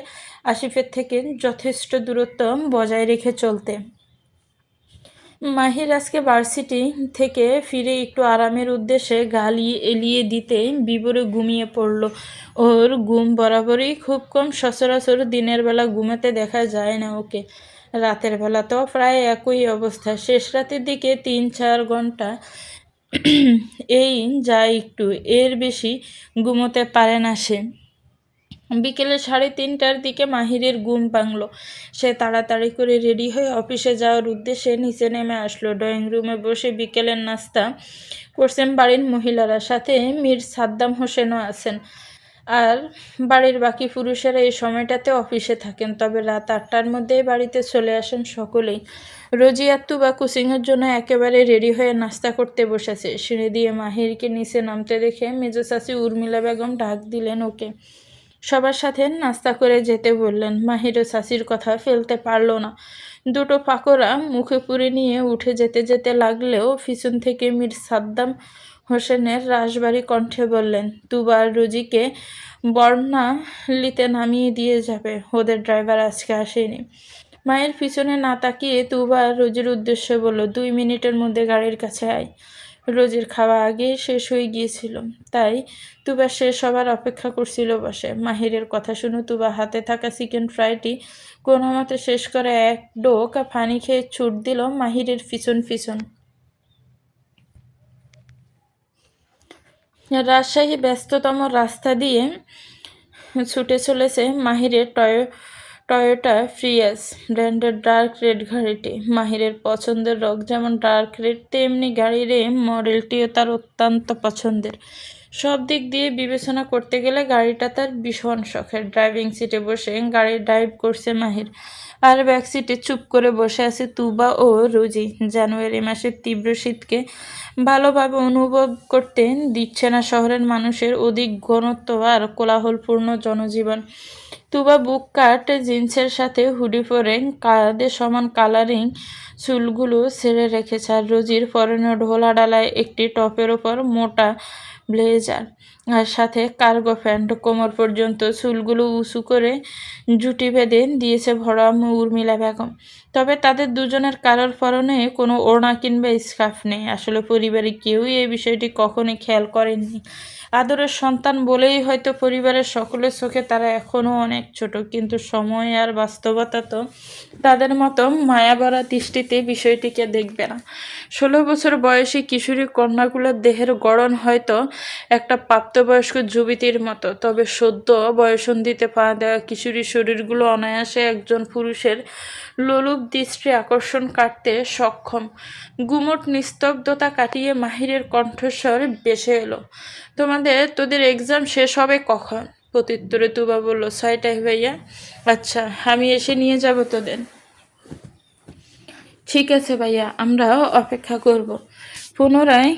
আসিফের থেকে যথেষ্ট দূরত্ব বজায় রেখে চলতে। মাহির আজকে ভার্সিটি থেকে ফিরে একটু আরামের উদ্দেশ্যে গালি এলিয়ে দিতে বিবরে ঘুমিয়ে পড়ল। ওর ঘুম বরাবরই খুব কম, সচরাচর দিনের বেলা ঘুমাতে দেখা যায় না ওকে। রাতের বেলা তো প্রায় একই অবস্থা, শেষ রাতের দিকে 3-4 ঘন্টা এই যা, একটু এর বেশি ঘুমোতে পারে না সে। বিকেলে 3:30টার দিকে মাহিরের ঘুম ভাঙল। সে তাড়াতাড়ি করে রেডি হয়ে অফিসে যাওয়ার উদ্দেশ্যে নিচে নেমে আসলো। ড্রয়িং রুমে বসে বিকেলের নাস্তা করছেন বাড়ির মহিলারা, সাথে মীর সাদ্দাম হোসেনও আছেন। আর বাড়ির বাকি পুরুষেরা এই সময়টাতে অফিসে থাকেন, তবে রাত 8টার মধ্যেই বাড়িতে চলে আসেন সকলেই। রোজিয়াত্তু বা কোচিংয়ের জন্য একেবারে রেডি হয়ে নাস্তা করতে বসেছে। সিঁড়ি দিয়ে মাহিরকে নিচে নামতে দেখে মেজো চাচি উর্মিলা বেগম ডাক দিলেন ওকে। সবার সাথে নাস্তা করে যেতে বললেন। মাহিরও চাচির কথা ফেলতে পারল না। দুটো পাকোড়া মুখে পুরে নিয়ে উঠে যেতে যেতে লাগলেও পিছন থেকে মীর সাদ্দাম হোসেনের রাশবাড়ি কণ্ঠে বললেন, তুবা আর রুজিকে বর্ণালীতে নামিয়ে দিয়ে যাবে, ওদের ড্রাইভার আজকে আসেনি। মায়ের পিছনে না তাকিয়ে তুবা আর রোজির উদ্দেশ্যে বলল, 2 মিনিটের মধ্যে গাড়ির কাছে আয়। রোজির খাওয়া আগেই শেষ হয়ে গিয়েছিল, তাই তুবা শেষ হবার অপেক্ষা করছিল বসে। মাহিরের কথা শুনে তুবা হাতে থাকা চিকেন ফ্রাইটি কোনো মতে শেষ করে এক ডোক পানি খেয়ে ছুট দিল মাহিরের পিছন পিছন। রাজশাহী ব্যস্ততম রাস্তা দিয়ে ছুটে চলেছে মাহিরের টয়োটা প্রিয়াস ব্র্যান্ডের ডার্ক রেড গাড়িটি। মাহিরের পছন্দের রং যেমন ডার্ক রেড, তেমনি গাড়ির এই মডেলটিও তার অত্যন্ত পছন্দের। সব দিক দিয়ে বিবেচনা করতে গেলে গাড়িটা তার ভীষণ শখের। ড্রাইভিং সিটে বসে গাড়ি ড্রাইভ করছে মাহির, আর ব্যাক সিটে চুপ করে বসে আছে তুবা ও রুজি। জানুয়ারি মাসের তীব্র শীতকে ভালোভাবে অনুভব করতে দিচ্ছে না শহরের মানুষের অধিক ঘনত্ব আর কোলাহলপূর্ণ জনজীবন। তুবা বুক কাট জিন্সের সাথে হুডি পরে কাঁধে সমান কালারিং চুলগুলো ছেড়ে রেখেছে, আর রোজির পরনে ঢোলা ডালায় একটি টপের ওপর মোটা ব্লেজার আর সাথে কার্গো প্যান্ট। কোমর পর্যন্ত চুলগুলো উঁচু করে জুটি বেঁধে দিয়েছে ভরা উর্মিলা বেগম। তবে তাদের দুজনের কারোর পরনে কোনো ওড়না কিংবা স্কার্ফ নেই। আসলে পরিবারে কেউই এই বিষয়টি কখনোই খেয়াল করেননি। আদরের সন্তান বলেই হয়তো পরিবারের সকলের চোখে তারা এখনও অনেক ছোট, কিন্তু সময় আর বাস্তবতা তো তাদের মতো মায়াভরা দৃষ্টিতে বিষয়টিকে দেখবে না। 16 বছর বয়সী কিশোরী কন্যাগুলোর দেহের গড়ন হয়তো একটা প্রাপ্তবয়স্ক যুবতীর মতো, তবে সদ্য বয়সন্ধিতে পা দেওয়া কিশোরী শরীরগুলো অনায়াসে একজন পুরুষের লোলুপ দৃষ্টি আকর্ষণ কাটতে সক্ষম। গুমট নিস্তব্ধতা কাটিয়ে মাহিরের কণ্ঠস্বর ভেসে এলো, তোদের এক্সাম শেষ হবে কখন? প্রত্যুত্তরে তুবা বলল, 6টায় ভাইয়া। আচ্ছা, আমি এসে নিয়ে যাব তোদের। ঠিক আছে ভাইয়া, আমরাও অপেক্ষা করব। পুনরায়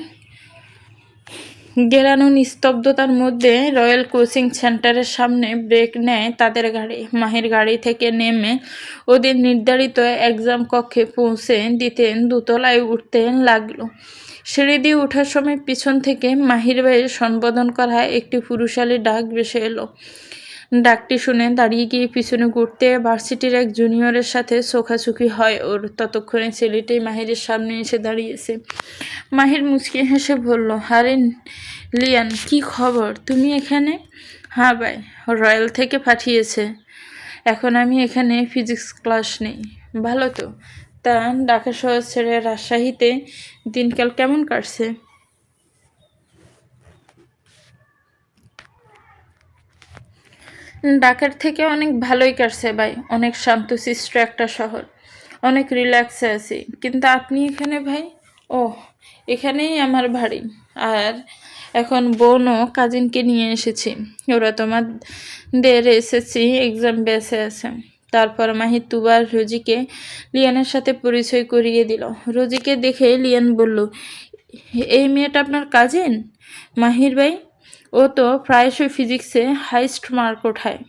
গেরানো নিস্তব্ধতার মধ্যে রয়্যাল কোচিং সেন্টারের সামনে ব্রেক নেয় তাদের গাড়ি। মাহির গাড়ি থেকে নেমে ওদের নির্ধারিত এক্সাম কক্ষে পৌঁছে দিতে দোতলায় উঠতে লাগলো। সিঁড়ি দিয়ে ওঠার সময় পিছন থেকে মাহির ভাইয়ের সম্বোধন করা একটি পুরুষালী ডাক ভেসে এলো। ডাকটি শুনে দাঁড়িয়ে গিয়ে পিছনে ঘুরতে ভার্সিটির এক জুনিয়রের সাথে চোখাচোখি হয় ওর। ততক্ষণে ছেলেটি মাহিরের সামনে এসে দাঁড়িয়েছে। মাহির মুচকি হেসে বলল, আরে লিয়ান, কি খবর? তুমি এখানে? হ্যাঁ ভাই, রয়্যাল থেকে পাঠিয়েছে। এখন আমি এখানে ফিজিক্স ক্লাস নেই। ভালো তো। তা ঢাকা শহর ছেড়ে রাজশাহীতে দিনকাল কেমন কাটছে? ঢাকার থেকে অনেক ভালোই কাটছে ভাই। অনেক শান্তশিষ্ট একটা শহর, অনেক রিল্যাক্সে আছি। কিন্তু আপনি এখানে ভাই? ও, এখানেই আমার বাড়ি। আর এখন বোন ও কাজিনকে নিয়ে এসেছি। ওরা তোমাদের এসএসসি এক্সাম বেসে আছে। তারপর মাহির তুবা আর রোজিকে লিয়ানের সাথে পরিচয় করিয়ে দিল। রোজিকে দেখে লিয়ান বলল, এই মেয়েটা আপনার কাজিন? মাহির ভাই, ও তো প্রায়শই ফিজিক্সে হাইস্ট মার্ক ওঠায়।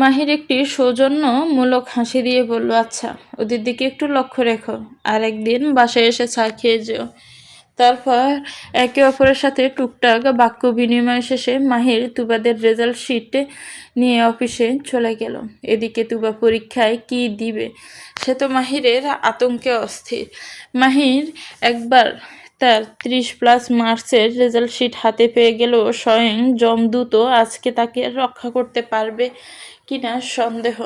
মাহির একটি সৌজন্যমূলক হাসি দিয়ে বলল, আচ্ছা, ওদের দিকে একটু লক্ষ্য রেখো। আর একদিন বাসায় এসে চা খেয়ে যেও। তারপর একে অপরের সাথে টুকটাক বাক্য বিনিময় শেষে মাহির তুবাদের রেজাল্ট শিট নিয়ে অফিসে চলে গেল। এদিকে তুবা পরীক্ষায় কি দিবে সে তো মাহিরের আতঙ্কে অস্থির। মাহির একবার তার 30+ মার্কসের রেজাল্ট শিট হাতে পেয়ে গেলেও স্বয়ং যমদূত আজকে তাকে রক্ষা করতে পারবে কিনা সন্দেহ।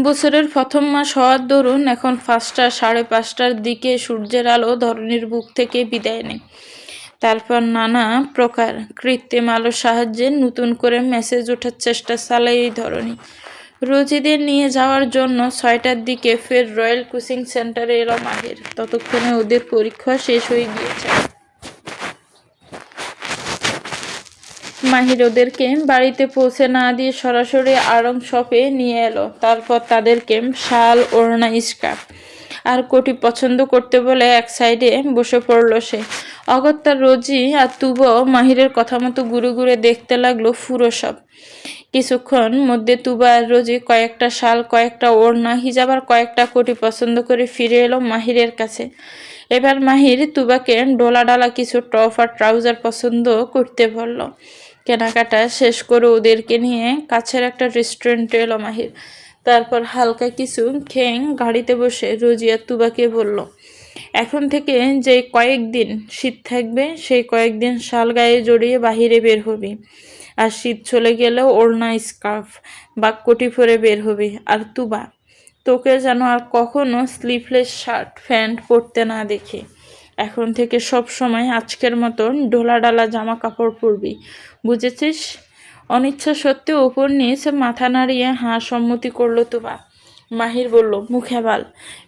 বছরের প্রথম মাস হওয়ার দরুন এখন 5টা 5:30টার দিকে সূর্যের আলো ধরণীর বুক থেকে বিদায় নেয়। তারপর নানা প্রকার কৃত্রিম আলোর সাহায্যে নতুন করে মেসেজ ওঠার চেষ্টা চালায় এই ধরনী। রোজিদের নিয়ে যাওয়ার জন্য 6টার দিকে ফের রয়্যাল কোচিং সেন্টারে এলো মাহির। ততক্ষণে ওদের পরীক্ষা শেষ হয়ে গিয়েছে। মাহির ওদেরকে বাড়িতে পৌঁছে না দিয়ে সরাসরি আড়ং শপে নিয়ে এলো। তারপর তাদেরকে শাল, ওড়না, স্কার্ফ আর কোটি পছন্দ করতে বলে এক সাইডে বসে পড়লো সে। অগত্যা রোজি আর তুবাও মাহিরের কথা মতো ঘুরে ঘুরে দেখতে লাগলো পুরো সব। কিছুক্ষণ মধ্যে তুবা আর রোজি কয়েকটা শাল, কয়েকটা ওড়না, হিজাব আর কয়েকটা কোটি পছন্দ করে ফিরে এলো মাহিরের কাছে। এবার মাহির তুবাকে ডোলা ডালা কিছু টপ আর ট্রাউজার পছন্দ করতে বলল। কেনাকাটা শেষ করে ওদেরকে নিয়ে কাছের একটা রেস্টুরেন্টে এলো মাহির। তারপর হালকা কিছু খেয়ে গাড়িতে বসে রোজিয়া তুবাকে বলল, এখন থেকে যে কয়েকদিন শীত থাকবে সেই কয়েকদিন শাল গায়ে জড়িয়ে বাহিরে বের হবি। আর শীত চলে গেলেও ওড়না, স্কার্ফ বা কোটি পরে বের হবি। আর তুবা, তোকে যেন আর কখনো স্লিভলেস শার্ট প্যান্ট পরতে না দেখি। এখন থেকে সব সময় আজকের মতন ঢোলা ডালা জামা কাপড় পরবি, বুঝেছিস? অনিচ্ছা সত্ত্বেও উপর নিচ মাথা নাড়িয়ে হাঁ সম্মতি করলো তুবা। মাহির বলল, মুখে বাল।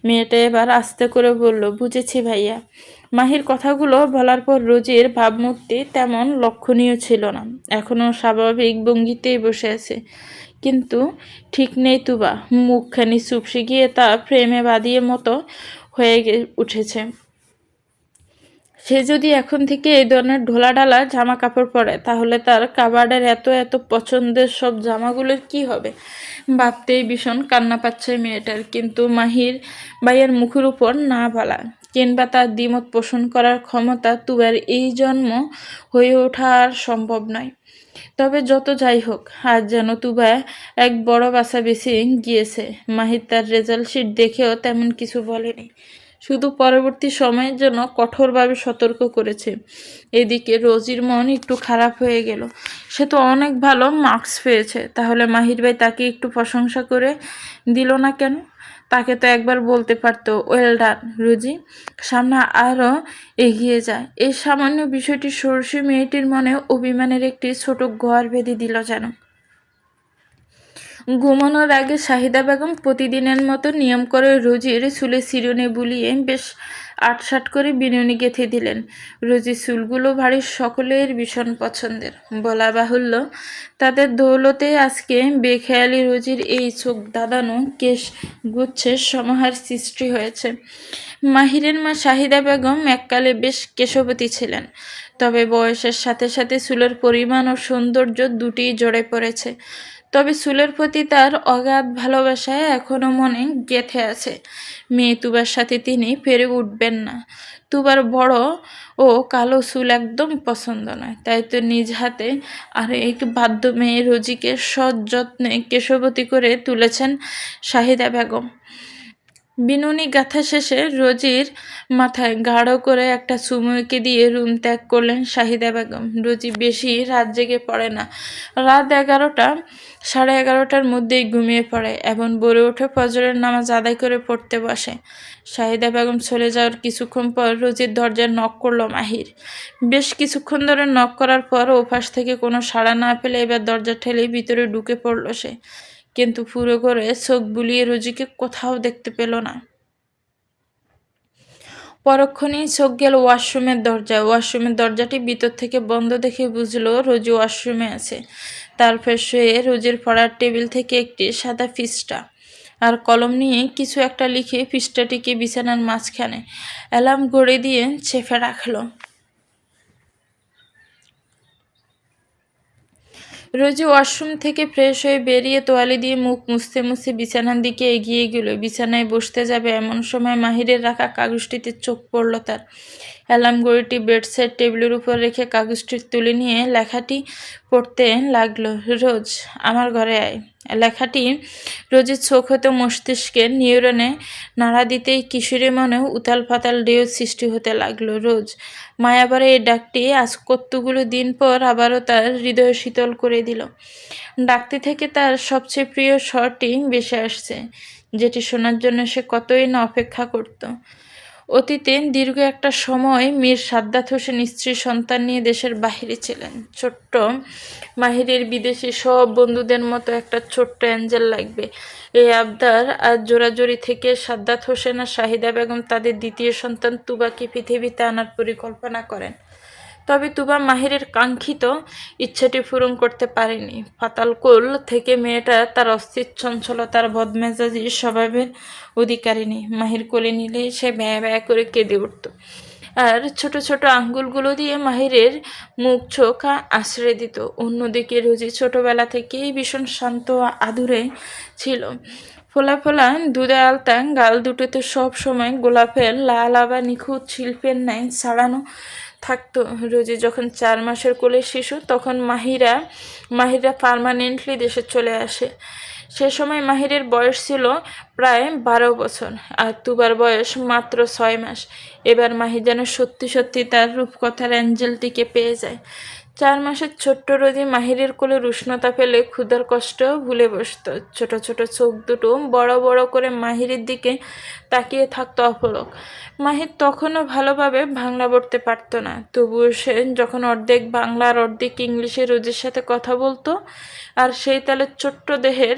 মেয়েটা এবার আস্তে করে বলল, বুঝেছি ভাইয়া। মাহির কথাগুলো বলার পর রোজির ভাবমূর্তি তেমন লক্ষণীয় ছিল না। এখনও স্বাভাবিক ভঙ্গিতেই বসে আছে, কিন্তু ঠিক নেই তুবা। মুখখানি চুপসে গিয়ে তা প্রেমে বাঁধিয়ে মতো হয়ে উঠেছে। সে যদি এখন থেকে এই ধরনের ঢোলাঢালা জামা কাপড় পরে তাহলে তার কাবার্ডের এত এত পছন্দের সব জামাগুলোর কি হবে? ভাবতেই ভীষণ কান্না পাচ্ছে মেয়েটার। কিন্তু মাহির ভাইয়ের মুখের উপর না বলা কিংবা তার দ্বিমত পোষণ করার ক্ষমতা তুবার এই জন্ম হয়ে ওঠা আর সম্ভব নয়। তবে যত যাই হোক, আজ যেন তুবা এক বড় বাসা বেশি গিয়েছে। মাহির তার রেজাল্ট শিট দেখেও তেমন কিছু বলেনি, শুধু পরবর্তী সময়ের জন্য কঠোরভাবে সতর্ক করেছে। এদিকে রোজির মন একটু খারাপ হয়ে গেল। সে তো অনেক ভালো মার্কস পেয়েছে, তাহলে মাহির ভাই তাকে একটু প্রশংসা করে দিল না কেন? তাকে তো একবার বলতে পারতো, ওয়েল ডান রোজি, সামনে আরও এগিয়ে যায়। এই সামান্য বিষয়টি ষোড়শী মেয়েটির মনে অভিমানের একটি ছোট ঘর বেঁধে দিল যেন। ঘুমানোর আগে শাহিদা বেগম প্রতিদিনের মতো নিয়ম করে রোজির চুলে চিরুনি বুলিয়ে বেশ আটসাট করে বিনুনি গেঁথে দিলেন। রোজি চুলগুলো বাড়ির সকলের ভীষণ পছন্দের। বলা বাহুল্য, তাদের দৌলতে আজকে বেখেয়ালি রোজির এই চোখ দাদানো কেশ গুচ্ছের সমাহার সৃষ্টি হয়েছে। মাহিরের মা শাহিদা বেগম এককালে বেশ কেশবতী ছিলেন, তবে বয়সের সাথে সাথে চুলের পরিমাণ ও সৌন্দর্য দুটিই জড়ে পড়েছে। তবে চুলের প্রতি তার অগাধ ভালোবাসায় এখনো মনে গেঁথে আছে। মেয়ে তুবার সাথে তিনি পেরে উঠবেন না। তুবার বড় ও কালো চুল একদম পছন্দ নয়, তাই তো নিজ হাতে আর এক বাধ্য মেয়ে রোজিকে সযত্নে কেশবতী করে তুলেছেন শাহিদা বেগম। বিনুনি গাথা শেষে রোজির মাথায় গাঢ় করে একটা চুমুকে দিয়ে রুম ত্যাগ করলেন শাহিদা বেগম। রোজি বেশি রাত জেগে পড়ে না। রাত 11টা, 11:30টার মধ্যেই ঘুমিয়ে পড়ে এবং ভোরে উঠে ফজরের নামাজ আদায় করে পড়তে বসে। শাহিদা বেগম চলে যাওয়ার কিছুক্ষণ পর রোজির দরজায় নক করলো মাহির। বেশ কিছুক্ষণ ধরে নক করার পর ওপাশ থেকে কোনো সাড়া না পেলে এবার দরজা ঠেলে ভিতরে ঢুকে পড়ল সে। কিন্তু পুরো করে চোখ বুলিয়ে রোজিকে কোথাও দেখতে পেল না। পরক্ষণেই চোখ গেল ওয়াশরুমের দরজাটি ভিতর থেকে বন্ধ দেখে বুঝলো রোজি ওয়াশরুমে আছে। তারপর শুয়ে রোজির পড়ার টেবিল থেকে একটি সাদা পৃষ্ঠা আর কলম নিয়ে কিছু একটা লিখে পৃষ্ঠাটিকে বিছানার মাঝখানে অ্যালার্ম ঘড়ি দিয়ে চেপে রাখলো। রোজি ওয়াশরুম থেকে ফ্রেশ হয়ে বেরিয়ে তোয়ালে দিয়ে মুখ মুছতে মুছতে বিছানার দিকে এগিয়ে গেল। বিছানায় বসতে যাবে এমন সময় মাহিরের রাখা কাগজটিতে চোখ পড়ল তার। অ্যালার্ম ঘড়িটি বেডসাইড টেবিলের উপর রেখে কাগজটি তুলে নিয়ে লেখাটি পড়তে লাগলো। রোজ, আমার ঘরে আয়। লেখাটি রোজের চোখ হতে মস্তিষ্কে নিউরনে নাড়া দিতেই কিশোরী মনেও উতাল পাতাল ঢেউ সৃষ্টি হতে লাগলো। রোজ, মায়াবরে এই ডাকটি আজ কতগুলো দিন পর আবারও তার হৃদয় শীতল করে দিল। ডাকটি থেকে তার সবচেয়ে প্রিয় স্বরটি ভেসে আসছে, যেটি শোনার জন্য সে কতই না অপেক্ষা করত। অতীতে দীর্ঘ একটা সময় মীর সাদ্দাত হোসেন স্ত্রী সন্তান নিয়ে দেশের বাহিরে ছিলেন। ছোট্ট মাহিরের বিদেশি সব বন্ধুদের মতো একটা ছোট্ট অ্যাঞ্জেল লাগবে, এই আবদার আজ জোরাজোরি থেকে সাদ্দাত হোসেন আর শাহিদা বেগম তাদের দ্বিতীয় সন্তান তুবাকে পৃথিবীতে আনার পরিকল্পনা করেন। তবে তুবা মাহিরের কাঙ্ক্ষিত ইচ্ছাটি পূরণ করতে পারেনি। পাতালকুল থেকে মেয়েটা তার অস্থির চঞ্চলতার বদমেজাজি স্বভাবের অধিকারিণী। মাহির কোলে নিলে সে ব্যয় ব্যয় করে কেঁদে উঠত, আর ছোট ছোট আঙ্গুলগুলো দিয়ে মাহিরের মুখ চোখ আশ্রয় দিত। অন্যদিকে রোজি ছোটবেলা থেকেই ভীষণ শান্ত আদুরে ছিল। ফোলা ফোলা দুধে আলতা গাল দুটোতে সব সময় গোলাপের লাল আবা নিখুঁত শিল্পের ন্যায় ছাড়ানো থাকতো। রোজি যখন 4 মাসের কোলের শিশু, তখন মাহিরা পার্মানেন্টলি দেশে চলে আসে। সে সময় মাহিরের বয়স ছিল প্রায় 12 বছর আর তুবার বয়স মাত্র 6 মাস। এবার মাহি যেন সত্যি সত্যি তার রূপকথার অ্যাঞ্জেলটিকে পেয়ে যায়। 4 মাসের ছোট্ট রোজি মাহিরের কোলের উষ্ণতা পেলে ক্ষুধার কষ্ট ভুলে বসত। ছোট ছোট চোখ দুটো বড় বড় করে মাহিরের দিকে তাকিয়ে থাকতো অপলক। মাহির তখনও ভালোভাবে বাংলা পড়তে পারত না, তবুও সে যখন অর্ধেক বাংলা আর অর্ধেক ইংলিশে রোজির সাথে কথা বলতো, আর সেই তালে ছোট্ট দেহের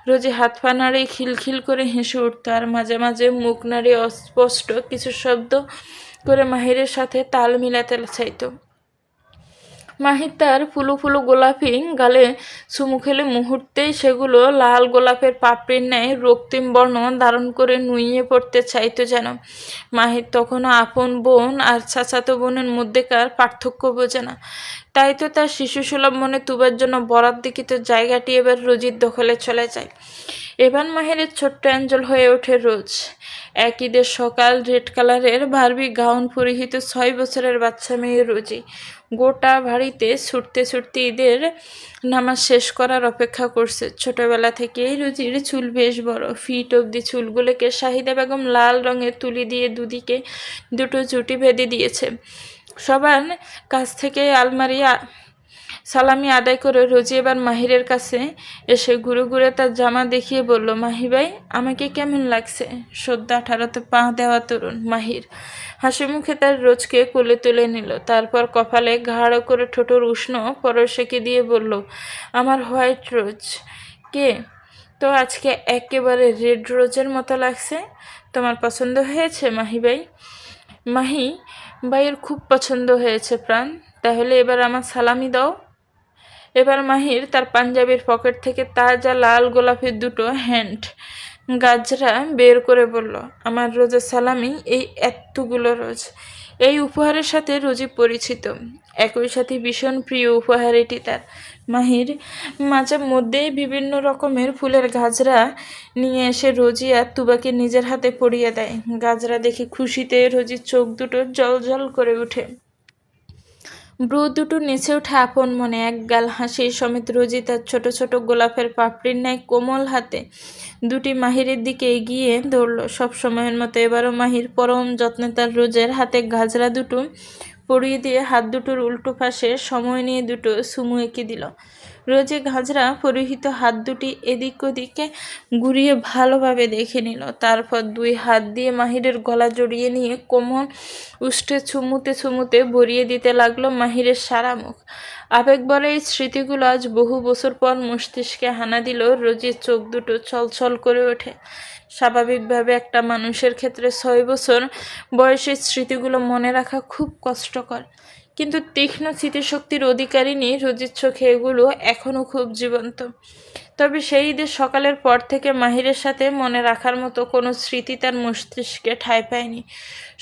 রোজি হাত পা নাড়িয়ে খিলখিল করে হেসে উঠত, আর মাঝে মাঝে মুখ নাড়িয়ে অস্পষ্ট কিছু শব্দ করে মাহিরের সাথে তাল মিলাতে চাইতো। মাহির তার ফুলো ফুলো গোলাপি গালে চুমু খেলে মুহূর্তেই সেগুলো লাল গোলাপের পাপড়ির ন্যায় রক্তিম বর্ণ ধারণ করে নুইয়ে পড়তে চাইতো যেন। মাহির তখনও আপন বোন আর চাচাতো বোনের মধ্যেকার পার্থক্য বোঝে না, তাই তো তার শিশুসুলভ মনে তুবার জন্য বরাদ্দকৃত জায়গাটি এবার রোজির দখলে চলে যায়। এবার মাহিরের ছোট্ট অ্যাঞ্জেল হয়ে ওঠে রোজ। এক ঈদের সকাল রেড কালারের বারবি গাউন পরিহিত 6 বছরের বাচ্চা মেয়ে রোজি গোটা বাড়িতে ছুটতে ছুটতে ঈদের নামাজ শেষ করার অপেক্ষা করছে। ছোটবেলা থেকেই রোজির চুল বেশ বড়, ফিট অবধি চুলগুলোকে শাহিদা বেগম লাল রঙের তুলি দিয়ে দুদিকে দুটো জুটি বেঁধে দিয়েছে। সবার কাছ থেকে সালামি আদায় করে রোজি এবার মাহিরের কাছে এসে ঘুরে ঘুরে তার জামা দেখিয়ে বলল, মাহি ভাই, আমাকে কেমন লাগছে? সদ্য 18তে পা দেওয়া তরুণ মাহির হাসি মুখে তার রোজকে কোলে তুলে নিল, তারপর কপালে গাঢ় করে ঠোঁটর উষ্ণ পরশেকে দিয়ে বলল, আমার হোয়াইট রোজ। কে তো আজকে একেবারে রেড রোজের মতো লাগছে। তোমার পছন্দ হয়েছে মাহি ভাই? মাহি ভাইয়ের খুব পছন্দ হয়েছে প্রাণ, তাহলে এবার আমার সালামি দাও। এবার মাহির তার পাঞ্জাবির পকেট থেকে তাজা লাল গোলাপের দুটো হ্যান্ড গাজরা বের করে বলল, আমার রোজের সালামি, এই এতগুলো রোজ। এই উপহারের সাথে রোজি পরিচিত, একই সাথে ভীষণ প্রিয় উপহার এটি তার। মাহির মাঝে মধ্যেই বিভিন্ন রকমের ফুলের গাজরা নিয়ে এসে রোজি আর তুবাকে নিজের হাতে পরিয়ে দেয়। গাজরা দেখে খুশিতে রোজির চোখ দুটো জল জল করে ওঠে, ব্রু দুটো নেচে ওঠে আপন মনে। এক গাল হাসি সমেত রোজি তার ছোট ছোট গোলাপের পাপড়ির ন্যায় কোমল হাতে দুটি মাহিরের দিকে এগিয়ে ধরল। সব সময়ের মতো এবারও মাহির পরম যত্নে তার রোজের হাতে গাজরা দুটো পরিয়ে দিয়ে হাত দুটোর উল্টো পাশে সময় নিয়ে দুটো সুমু এঁকে দিল। রোজে গাজরা পরিহিত হাত দুটি এদিক ওদিকে ঘুরিয়ে ভালোভাবে দেখে নিল, তারপর দুই হাত দিয়ে মাহিরের গলা জড়িয়ে নিয়ে কোমল উষ্ঠে চুমুতে চুমুতে ভরিয়ে দিতে লাগলো মাহিরের সারা মুখ। আবেগ বলে এই স্মৃতিগুলো আজ বহু বছর পর মস্তিষ্কে হানা দিল। রোজির চোখ দুটো ছলছল করে ওঠে। স্বাভাবিকভাবে একটা মানুষের ক্ষেত্রে 6 বছর বয়সের স্মৃতিগুলো মনে রাখা খুব কষ্টকর, কিন্তু তীক্ষ্ণ স্মৃতিশক্তির অধিকারিণী রোজির চোখে এগুলো এখনও খুব জীবন্ত। তবে সেই ঈদের সকালের পর থেকে মাহিরের সাথে মনে রাখার মতো কোনো স্মৃতি তার মস্তিষ্কে ঠাঁই পায়নি।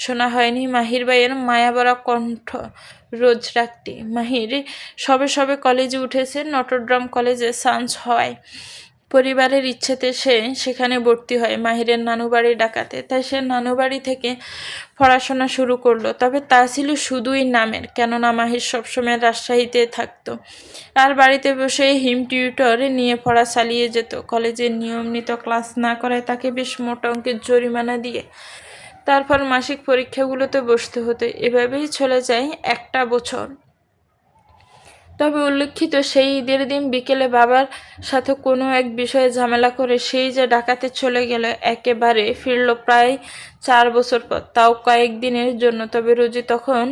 শোনা হয়নি মাহির ভাইয়ের মায়াভরা কণ্ঠ রোজ রাতটি। মাহির সবে সবে কলেজে উঠেছে, নটরডেম কলেজে চান্স হওয়ায় পরিবারের ইচ্ছেতে সে সেখানে ভর্তি হয় মাহিরের নানুবাড়ি ডাকাতে। তাই সে নানুবাড়ি থেকে পড়াশোনা শুরু করলো, তবে তা ছিল শুধুই নামের, কেননা মাহির সবসময় রাজশাহীতে থাকতো আর বাড়িতে বসে হিম টিউটর নিয়ে পড়া চালিয়ে যেত। কলেজের নিয়মিত ক্লাস না করায় তাকে বেশ মোটা অঙ্কের জরিমানা দিয়ে তারপর মাসিক পরীক্ষাগুলোতে বসতে হতো। এভাবেই চলে যায় একটা বছর। তবে উল্লেখিত সেই ঈদের দিন বিকেলে বাবার সাথে কোনো এক বিষয়ে ঝামেলা করে সেই যে ডাকাতে চলে গেল, একেবারে ফিরল প্রায় 4 বছর পর, তাও কয়েকদিনের জন্য। তবে রোজি তখন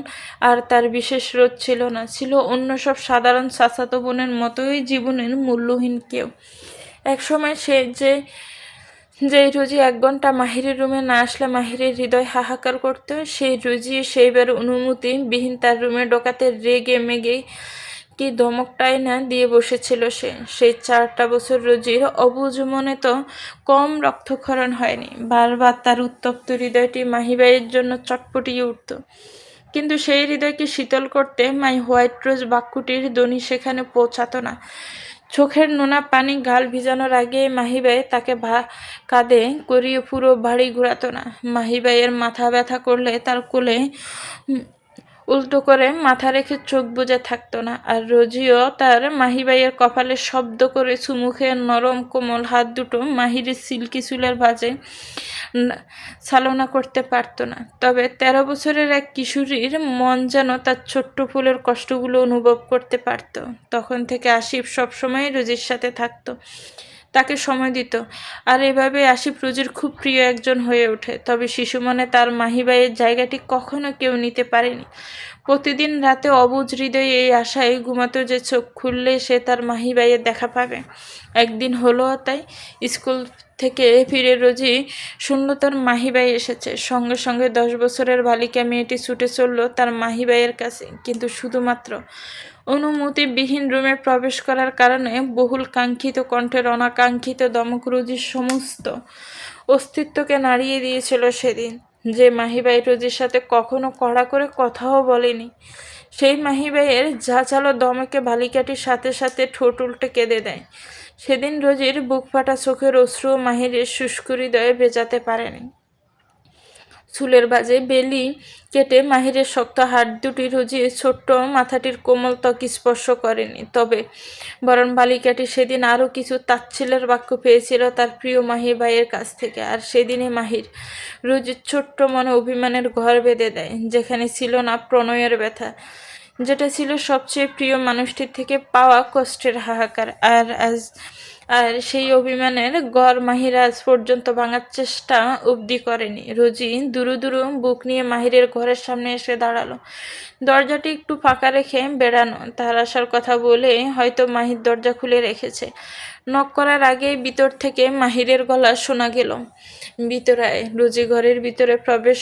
আর তার বিশেষ রোজ ছিল না, ছিল অন্য সব সাধারণ চাচাতো বোনের মতোই জীবনের মূল্যহীন কেউ। একসময় সে যেই রোজি 1 ঘন্টা মাহিরের রুমে না আসলে মাহিরের হৃদয় হাহাকার করত, সেই রোজি সেইবার অনুমতি বিহীন তার রুমে ঢোকাতে রেগে মেগে কি ধমকটাই না দিয়ে বসেছিল সে। সেই 4টা বছর রোজির অবুঝ মনে তো কম রক্তক্ষরণ হয়নি। বারবার তার উত্তপ্ত হৃদয়টি মাহিবাইয়ের জন্য চটপটিয়ে উঠত, কিন্তু সেই হৃদয়কে শীতল করতে মাই হোয়াইট রোজ বাক্যটির ধ্বনি সেখানে পৌঁছাতো না। চোখের নোনা পানি গাল ভিজানোর আগে মাহিবাই তাকে কাঁধে করিয়ে পুরো বাড়ি ঘুরাতো না। মাহিবাইয়ের মাথা ব্যথা করলে তার কোলে উল্টো করে মাথা রেখে চোখ বুজে থাকতো না। আর রোজিও তার মাহিবাইয়ের কপালে শব্দ করে চুমুখে নরম কোমল হাত দুটো মাহিরের সিল্কি চুলের ভাঁজে চালনা করতে পারতো না। তবে 13 বছরের এক কিশোরীর মন যেন তার ছোট্ট ফুলের কষ্টগুলো অনুভব করতে পারত। তখন থেকে আসিফ সবসময় রোজির সাথে থাকতো, তাকে সময় দিত, আর এভাবে আসিফ রোজির খুব প্রিয় একজন হয়ে ওঠে। তবে শিশু মনে তার মাহিবাইয়ের জায়গাটি কখনো কেউ নিতে পারেনি। প্রতিদিন রাতে অবুঝ হৃদয়ে এই আশায় ঘুমাতো যে চোখ খুললে সে তার মাহিবাইয়ের দেখা পাবে। একদিন হলো তাই। স্কুল থেকে ফিরে রোজি শুনল তার মাহিবাই এসেছে। সঙ্গে সঙ্গে 10 বছরের বালিকা মেয়েটি ছুটে চলল তার মাহিবাইয়ের কাছে, কিন্তু শুধুমাত্র অনুমতিবিহীন রুমে প্রবেশ করার কারণে বহুল কাঙ্ক্ষিত কণ্ঠের অনাকাঙ্ক্ষিত দমক রোজির সমস্ত অস্তিত্বকে নাড়িয়ে দিয়েছিল সেদিন। যে মাহিবাই রোজির সাথে কখনো কড়া করে কথাও বলেনি, সেই মাহিবাইয়ের ঝাঁঝালো দমকে বালিকাটির সাথে সাথে ঠোঁট উল্টে কেঁদে দেয়। সেদিন রোজির বুক ফাটা চোখের অশ্রু মাহিরের শুষ্ক হৃদয়ে ভেজাতে পারেনি। চুলের বাজে বেলি কেটে মাহিরের শক্ত হাত দুটি রোজির ছোট্ট মাথাটির কোমল ত্বক স্পর্শ করেনি, তবে বরং বালিকাটি সেদিন আরও কিছু তাচ্ছিল্যের বাক্য পেয়েছিল তার প্রিয় মাহির ভাইয়ের কাছ থেকে। আর সেদিনে মাহির রোজির ছোট্ট মনে অভিমানের ঘর বেঁধে দেয়, যেখানে ছিল না প্রণয়ের ব্যথা, যেটা ছিল সবচেয়ে প্রিয় মানুষটির থেকে পাওয়া কষ্টের হাহাকার। আর আজ আর সেই অভিমানের গড় মাহির আজ পর্যন্ত ভাঙার চেষ্টা অবধি করেনি। রোজি দুরু দুরু বুক নিয়ে মাহিরের ঘরের সামনে এসে দাঁড়ালো। দরজাটি একটু ফাঁকা রেখে বেড়ানো, তার আসার কথা বলে হয়তো মাহির দরজা খুলে রেখেছে। নক করার আগেই ভিতর থেকে মাহিরের গলা শোনা গেল, ভিতরে আয়। রোজি ঘরের ভিতরে প্রবেশ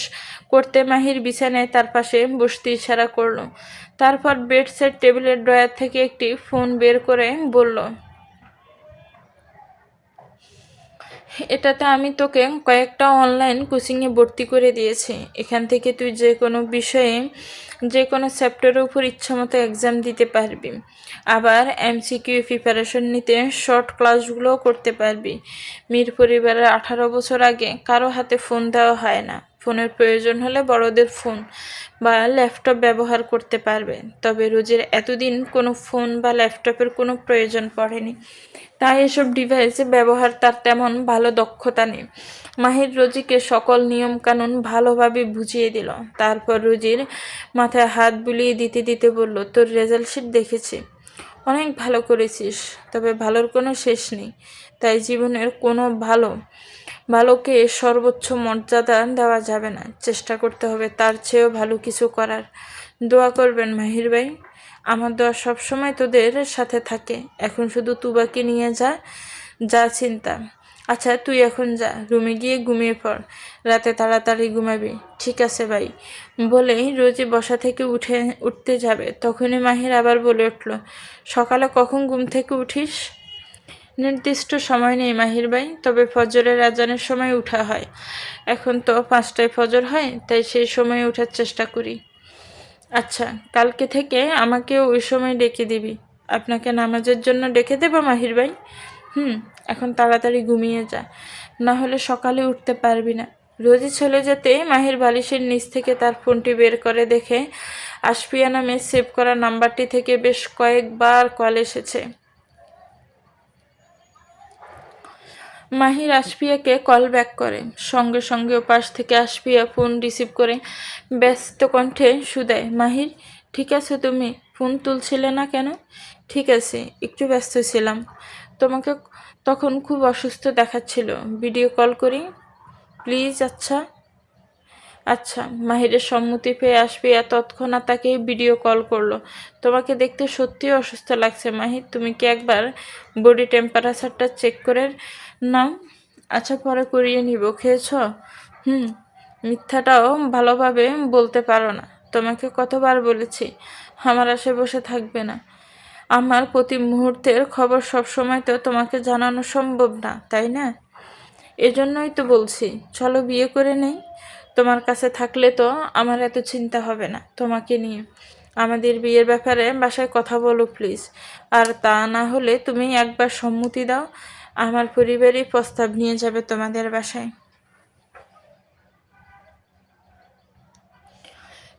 করতে মাহির বিছানায় তার পাশে বসতে ইশারা করলো। তারপর বেড সেট টেবিলের ড্রয়ার থেকে একটি ফোন বের করে বলল, এটাতে আমি তোকে কয়েকটা অনলাইন কোচিংয়ে ভর্তি করে দিয়েছি। এখান থেকে তুই যে কোনো বিষয়ে যে কোনো চ্যাপ্টারের উপর ইচ্ছামতো এক্সাম দিতে পারবি। আবার এমসিকিউ প্রিপারেশন নিতে শর্ট ক্লাসগুলোও করতে পারবি। মীর পরিবারের 18 বছর আগে কারো হাতে ফোন দেওয়া হয় না। ফোনের প্রয়োজন হলে বড়দের ফোন বা ল্যাপটপ ব্যবহার করতে পারবে। তবে রোজির এতদিন কোনো ফোন বা ল্যাপটপের কোনো প্রয়োজন পড়েনি, তাই এসব ডিভাইস ব্যবহার তার তেমন ভালো দক্ষতা নেই। মাহির রোজিকে সকল নিয়মকানুন ভালোভাবে বুঝিয়ে দিল। তারপর রোজির মাথায় হাত বুলিয়ে দিতে দিতে বলল, তোর রেজাল্ট শিট দেখেছি, অনেক ভালো করেছিস, তবে ভালোর কোনো শেষ নেই। তাই জীবনের কোনো ভালোকে সর্বোচ্চ মর্যাদা দেওয়া যাবে না, চেষ্টা করতে হবে তার চেয়েও ভালো কিছু করার। দোয়া করবেন মাহির ভাই, আমার দোয়া সবসময় তোদের সাথে থাকে। এখন শুধু তুবাকে নিয়ে যা চিন্তা। আচ্ছা তুই এখন যা, রুমে গিয়ে ঘুমিয়ে পড়, রাতে তাড়াতাড়ি ঘুমাবি। ঠিক আছে ভাই বলেই রোজি বসা থেকে উঠতে যাবে, তখনই মাহির আবার বলে উঠল, সকালে কখন ঘুম থেকে উঠিস? নির্দিষ্ট সময় নেই মাহির ভাই, তবে ফজরের আজানের সময় উঠা হয়। এখন তো 5টায় ফজর হয়, তাই সেই সময় ওঠার চেষ্টা করি। আচ্ছা, কালকে থেকে আমাকে ওই সময় ডেকে দিবি। আপনাকে নামাজের জন্য ডেকে দেবো মাহির ভাই? এখন তাড়াতাড়ি ঘুমিয়ে যা, না হলে সকালে উঠতে পারবি না। রোজি চলে যেতে মাহির বালিশের নিচ থেকে তার ফোনটি বের করে দেখে আশফিয়া নামে সেভ করা নাম্বারটি থেকে বেশ কয়েকবার কল এসেছে। মাহির আশফিয়াকে কল ব্যাক করে, সঙ্গে সঙ্গে ওপাশ থেকে আশফিয়া ফোন রিসিভ করে ব্যস্ত কণ্ঠে শুধায়, মাহির ঠিক আছে তুমি? ফোন তুলছিলে না কেন? ঠিক আছে, একটু ব্যস্ত ছিলাম। তোমাকে তখন খুব অসুস্থ দেখাচ্ছিল, ভিডিও কল করি প্লিজ? আচ্ছা আচ্ছা। মাহিরের সম্মতি পেয়ে আশফিয়া তৎক্ষণাৎ তাকে ভিডিও কল করলো। তোমাকে দেখতে সত্যিই অসুস্থ লাগছে মাহির, তুমি কি একবার বডি টেম্পারেচারটা চেক করে নাও? আচ্ছা পরে করিয়ে নিব। খেয়েছ? মিথ্যাটাও ভালোভাবে বলতে পারো না। তোমাকে কতবার বলেছি আমার আশে বসে থাকবে না। আমার প্রতি মুহূর্তের খবর সবসময় তো তোমাকে জানানো সম্ভব না, তাই না? এজন্যই তো বলছি চলো বিয়ে করে নেই। তোমার কাছে থাকলে তো আমার এত চিন্তা হবে না তোমাকে নিয়ে। আমাদের বিয়ের ব্যাপারে বাসায় কথা বলো প্লিজ। আর তা না হলে তুমি একবার সম্মতি দাও, আমার পরিবারই প্রস্তাব নিয়ে যাবে তোমাদের বাসায়।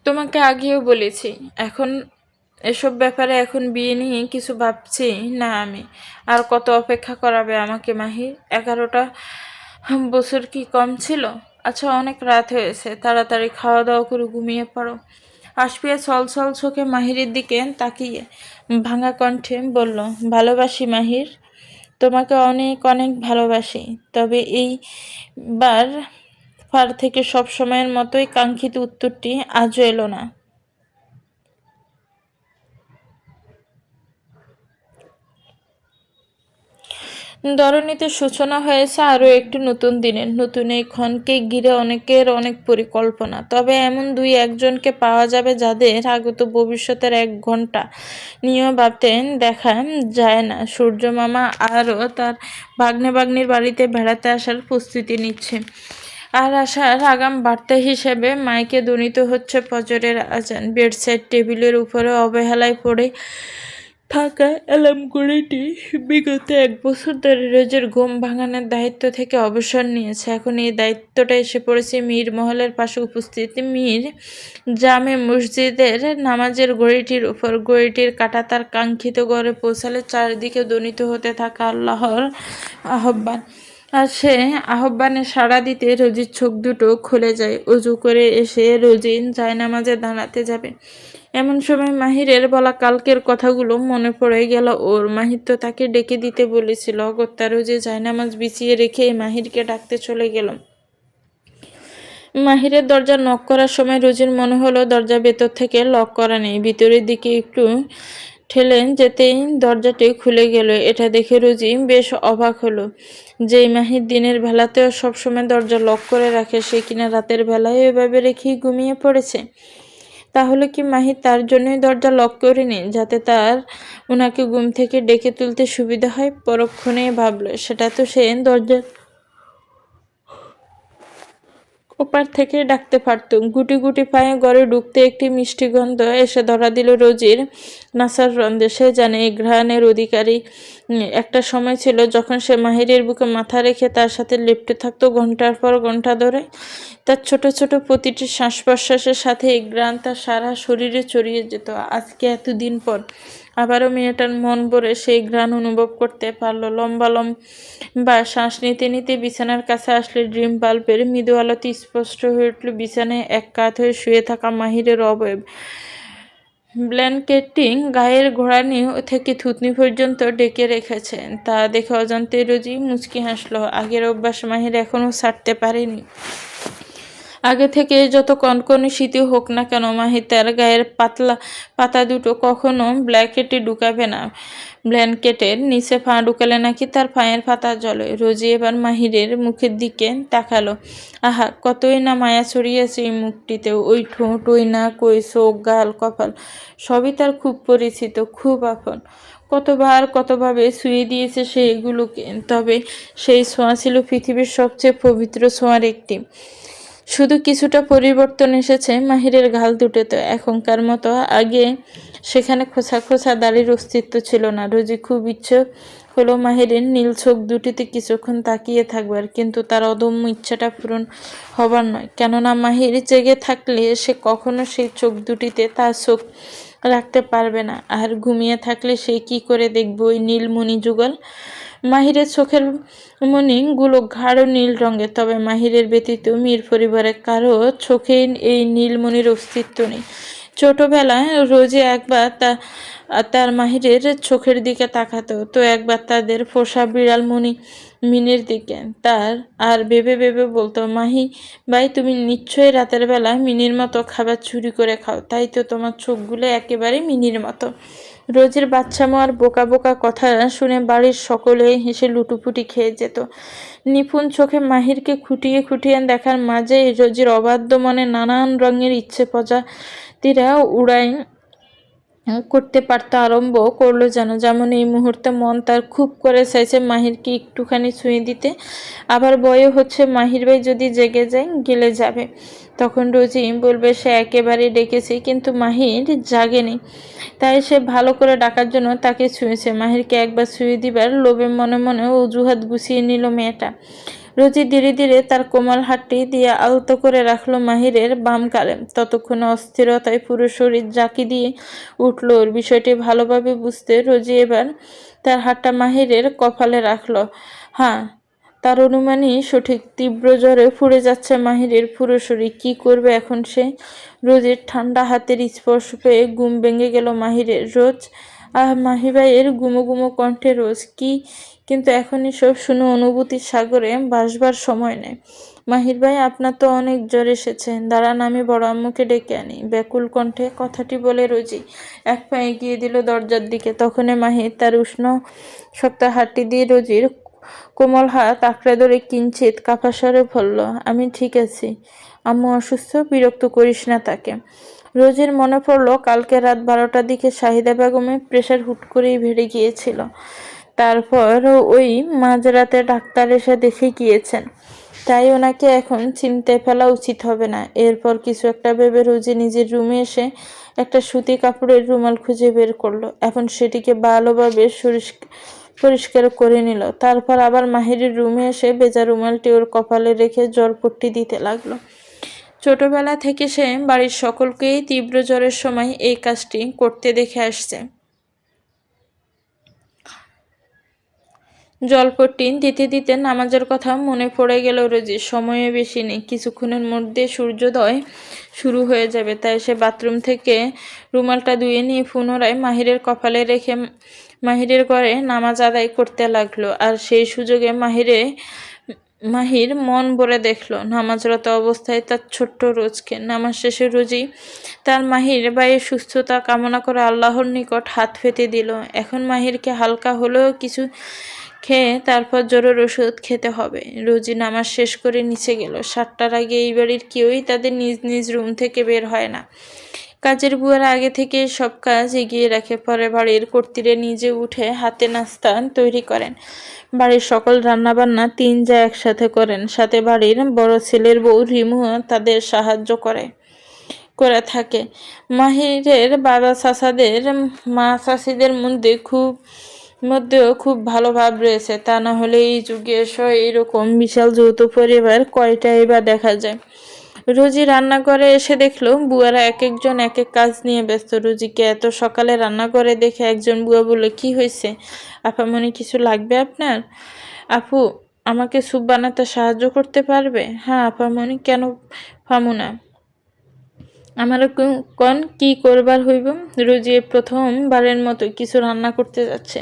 তোমাকে আগেও বলেছি এখন এসব ব্যাপারে এখন বিয়ে নিয়ে কিছু ভাবছি না আমি। আর কত অপেক্ষা করাবে আমাকে মাহির? 11টা বছর কি কম ছিল? আচ্ছা অনেক রাত হয়েছে, তাড়াতাড়ি খাওয়া দাওয়া করে ঘুমিয়ে পড়ো। আশফিয়া ছলছল চোখে মাহিরের দিকে তাকিয়ে ভাঙা কণ্ঠে বলল, ভালোবাসি মাহির, তোমাকে অনেক অনেক ভালোবাসি। তবে এইবার থেকে সব সময়ের মতোই কাঙ্ক্ষিত উত্তরটি আজও এলো না। ধরণীতে সূচনা হয়েছে আরও একটি নতুন দিনের। নতুন এই ক্ষণকে ঘিরে অনেকের অনেক পরিকল্পনা। তবে এমন দুই একজনকে পাওয়া যাবে যাদের আগত ভবিষ্যতের 1 ঘন্টা নিয়েও ভাবতে দেখা যায় না। সূর্য মামা আরও তার ভাগ্নির বাড়িতে বেড়াতে আসার প্রস্তুতি নিচ্ছে। আর আসার আগাম বার্তা হিসেবে মাইকে ধ্বনিত হচ্ছে ফজরের আজান। বেডসাইড টেবিলের উপরে অবহেলায় পড়ে থাকা অ্যালার্ম ঘড়িটি বিগত 1 বছর ধরে রোজের ঘুম ভাঙানোর দায়িত্ব থেকে অবসর নিয়েছে। এখন এই দায়িত্বটা এসে পড়েছে মীর মহলের পাশে উপস্থিত মীর জামে মসজিদের নামাজের ঘড়িটির উপর। ঘড়িটির কাঁটা তার কাঙ্ক্ষিত ঘরে পৌঁছালে চারিদিকে ধ্বনিত হতে থাকা আল্লাহর আহ্বান। আর সে আহ্বানে সাড়া দিতে রোজির চোখ দুটো খুলে যায়। অজু করে এসে রোজিন জায়নামাজে দাঁড়াতে যাবে, এমন সময় মাহিরের বলা কালকের কথাগুলো মনে পড়ে গেল ওর। মাহির তো তাকে ডেকে দিতে বলেছিল। অগত্যা রোজে জায়নামাজ বিছিয়ে রেখে মাহিরকে ডাকতে চলে গেল। মাহিরের দরজা নক করার সময় রোজির মনে হলো দরজা ভেতর থেকে লক করা নেই। ভিতরের দিকে একটু ঠেলে যেতেই দরজাটি খুলে গেল। এটা দেখে রোজি বেশ অবাক হলো। যেই মাহির দিনের বেলাতেও সবসময় দরজা লক করে রাখে, সে কিনা রাতের বেলায় এভাবে রেখেই ঘুমিয়ে পড়েছে। তাহলে কি মাহির তার জন্যই দরজা লক করেনি, যাতে তার ওনাকে ঘুম থেকে ডেকে তুলতে সুবিধা হয়? পরক্ষণেই ভাবলো সেটা তো সে দরজার ওপার থেকে ডাকতে পারত। গুটি গুটি পায়ে ঘরে ঢুকতে একটি মিষ্টি গন্ধ এসে ধরা দিল রোজির নাসার রন্ধে। সে জানে এই ঘ্রাণের অধিকারী। একটা সময় ছিল যখন সে মাহিরের বুকে মাথা রেখে তার সাথে লেপ্টে থাকতো ঘন্টার পর ঘন্টা ধরে। তার ছোট ছোট প্রতিটি শ্বাস প্রশ্বাসের সাথে এই ঘ্রাণ তার সারা শরীরে ছড়িয়ে যেত। আজকে এতদিন পর আবারও মেয়েটার মন ভরে সেই ঘ্রাণ অনুভব করতে পারলো। লম্বা লম্বা শ্বাস নিতে নিতে বিছানার কাছে আসলে ড্রিম বাল্বের মৃদু আলোতে স্পষ্ট হয়ে উঠল বিছানায় এক কাত হয়ে শুয়ে থাকা মাহিরের অবয়ব। ব্ল্যাঙ্কেটিং গায়ের ঘোড়ানি থেকে থুতনি পর্যন্ত ডেকে রেখেছে। তা দেখে অজান্তে রোজি মুচকি হাসলো। আগের অভ্যাস মাহির এখনো ছাড়তে পারেনি। আগে থেকে যত কনকনে শীতই হোক না কেন, মাহির তার গায়ের পাতলা পাতা দুটো কখনো ব্ল্যাঙ্কেটে ঢুকাবে না। ব্ল্যাঙ্কেটের নিচে পা ঢুকালে নাকি তার পায়ের পাতা জ্বলে। রোজি এবার মাহিরের মুখের দিকে তাকালো। আহা, কতই না মায়া ছড়িয়েছে এই মুখটিতে। ওই ঠোঁট, ওই নাক, ওই চোখ, গাল, কপাল, সবই তার খুব পরিচিত, খুব আপন। কতবার কতভাবে ছুঁয়ে দিয়েছে সে এগুলোকে, তবে সেই ছোঁয়া ছিল পৃথিবীর সবচেয়ে পবিত্র ছোঁয়ার একটি। শুধু কিছুটা পরিবর্তন এসেছে মাহিরের গাল দুটোতে। এখনকার মতো আগে সেখানে খোঁচা খোঁচা দাড়ির অস্তিত্ব ছিল না। রোজি খুব ইচ্ছে হলো মাহিরের নীল চোখ দুটিতে কিছুক্ষণ তাকিয়ে থাকবার, কিন্তু তার অদম্য ইচ্ছাটা পূরণ হবার নয়। কেননা মাহির জেগে থাকলে সে কখনো সেই চোখ দুটিতে তার চোখ রাখতে পারবে না, আর ঘুমিয়ে থাকলে সে কি করে দেখবে ওই নীলমণি যুগল? মাহিরের চোখের মণিগুলো গাঢ় নীল রঙের, তবে মাহিরের ব্যতীত মীর পরিবারের কারো চোখেই এই নীলমণির অস্তিত্ব নেই। ছোটবেলায় রোজে একবার তার মাহিরের চোখের দিকে তাকাতো, তো একবার তাদের পোষা বিড়াল মিনির দিকে। তার আর ভেবে ভেবে বলতো, মাহি ভাই, তুমি নিশ্চয়ই রাতের বেলা মিনির মতো খাবার চুরি করে খাও, তাই তো তোমার চোখগুলো একেবারে মিনির মতো। রোজের বাচ্চামো আর বোকা বোকা কথা শুনে বাড়ির সকলে হেসে লুটুপুটি খেয়ে যেত। নিপুণ চোখে মাহিরকে খুঁটিয়ে খুঁটিয়ে দেখার মাঝে রোজের অবাধ্য মনে নানান রঙের ইচ্ছে প্রজাতিরা উড়াই করতে পারতে আরম্ভ করলো যেন। যেমন এই মুহূর্তে মন তার খুব করে চাইছে মাহিরকে একটুখানি ছুঁয়ে দিতে। আবার ভয়ও হচ্ছে মাহির ভাই যদি জেগে যায়, গেলে যাবে। তখন রোজি বলবে সে একেবারে ডেকেছে, কিন্তু মাহির জাগেনি, তাই সে ভালো করে ডাকার জন্য তাকে ছুঁয়েছে। মাহিরকে একবার ছুঁয়ে দিবার লোভে মনে মনে অজুহাত গুছিয়ে নিল মেয়েটা। রোজি ধীরে ধীরে তার কোমল হাতটি দিয়ে আলতো করে রাখলো মাহিরের বাম গালে। ততক্ষণে অস্থিরতায় পুরো শরীর জাঁকি দিয়ে উঠল ওর। বিষয়টি ভালোভাবে বুঝতে রোজি এবার তার হাতটা মাহিরের কপালে রাখলো। হ্যাঁ, তার অনুমানই সঠিক। তীব্র জ্বরে পুড়ে যাচ্ছে মাহিরের পুরো শরীর। কি করবে এখন সে? রোজের ঠান্ডা হাতের স্পর্শ পেয়ে ঘুম ভেঙে গেল মাহিরের। রোজ, মাহি ভাইয়ের গুমো গুমো কণ্ঠে রোজ, কি? কিন্তু এখন এসব শুনে অনুভূতির সাগরে ভাসবার সময় নেই। মাহির ভাই, আপনার তো অনেক জ্বর এসেছে, দাঁড়ান আমি বড় আম্মুকে ডেকে আনি। ব্যাকুল কণ্ঠে কথাটি বলে রোজি এক পা এগিয়ে দিল দরজার দিকে। তখনই মাহির তার উষ্ণ শক্ত হাতটি দিয়ে রোজির কোমল হাত আঁকড়ে ধরে কিঞ্চিত কাঁপা স্বরে বলল, আমি ঠিক আছি, আম্মু অসুস্থ, বিরক্ত করিস না তাকে। রোজির মনে পড়ল কালকে রাত 12টার দিকে শাহিদা বেগমের প্রেশার হুট করেই বেড়ে গিয়েছিল। তারপর ওই মাঝরাতে ডাক্তার এসে দেখে গিয়েছেন, তাই ওনাকে এখন চিনতে ফেলা উচিত হবে না। এরপর কিছু একটা ভেবে রোজি নিজের রুমে এসে একটা সুতি কাপড়ের রুমাল খুঁজে বের করলো। এখন সেটিকে ভালোভাবে পরিষ্কার করে নিল। তারপর আবার মাহিরের রুমে এসে ভেজা রুমালটি ওর কপালে রেখে জলপট্টি দিতে লাগলো। ছোটবেলা থেকে সে বাড়ির সকলকেই তীব্র জ্বরের সময় এই কাজটি করতে দেখে আসছে। জলপট্টি দিতে দিতে নামাজের কথা মনে পড়ে গেল রোজির। সময়ে বেশি নেই, কিছুক্ষণের মধ্যে সূর্যোদয় শুরু হয়ে যাবে। তাই সে বাথরুম থেকে রুমালটা ধুয়ে নিয়ে পুনরায় মাহিরের কপালে রেখে মাহিরের ঘরে নামাজ আদায় করতে লাগলো। আর সেই সুযোগে মাহির মন ভরে দেখলো নামাজরত অবস্থায় তার ছোট্ট রোজকে। নামাজ শেষে রোজই তার মাহির ভাইয়ের সুস্থতা কামনা করে আল্লাহর নিকট হাত পেতে দিল। এখন মাহিরকে হালকা হলেও কিছু খেয়ে তারপর জ্বরের ওষুধ খেতে হবে। রোজি নামাজ শেষ করে নিচে গেল। 7টার আগে এই বাড়ির কেউই তাদের নিজ নিজ রুম থেকে বের হয় না। কাজের বুয়ারা আগে থেকে সব কাজ এগিয়ে রাখে। পরে বাড়ির কর্ত্রীরা নিজে উঠে হাতে নাস্তা তৈরি করেন। বাড়ির সকল রান্নাবান্না 3 যা একসাথে করেন। সাথে বাড়ির বড় ছেলের বউ রিমুও তাদের সাহায্য করে থাকে। মাহিরের বাবা চাচাদের মা চাচিদের মধ্যেও খুব ভালো ভাব রয়েছে। তা না হলে এই যুগে এসো এইরকম বিশাল যৌথ পরিবার কয়টাই বা দেখা যায়। রোজি রান্নাঘরে এসে দেখলো বুয়ারা এক একজন এক এক কাজ নিয়ে ব্যস্ত। রোজিকে এত সকালে রান্নাঘরে দেখে একজন বুয়া বলল, কি হয়েছে আপামনি, কিছু লাগবে আপনার? আপু, আমাকে স্যুপ বানাতে সাহায্য করতে পারবে? হ্যাঁ আপামনি, কেন পামু না? আমারও কন কি করবার হইব? রোজি প্রথমবারের মতো কিছু রান্না করতে যাচ্ছে।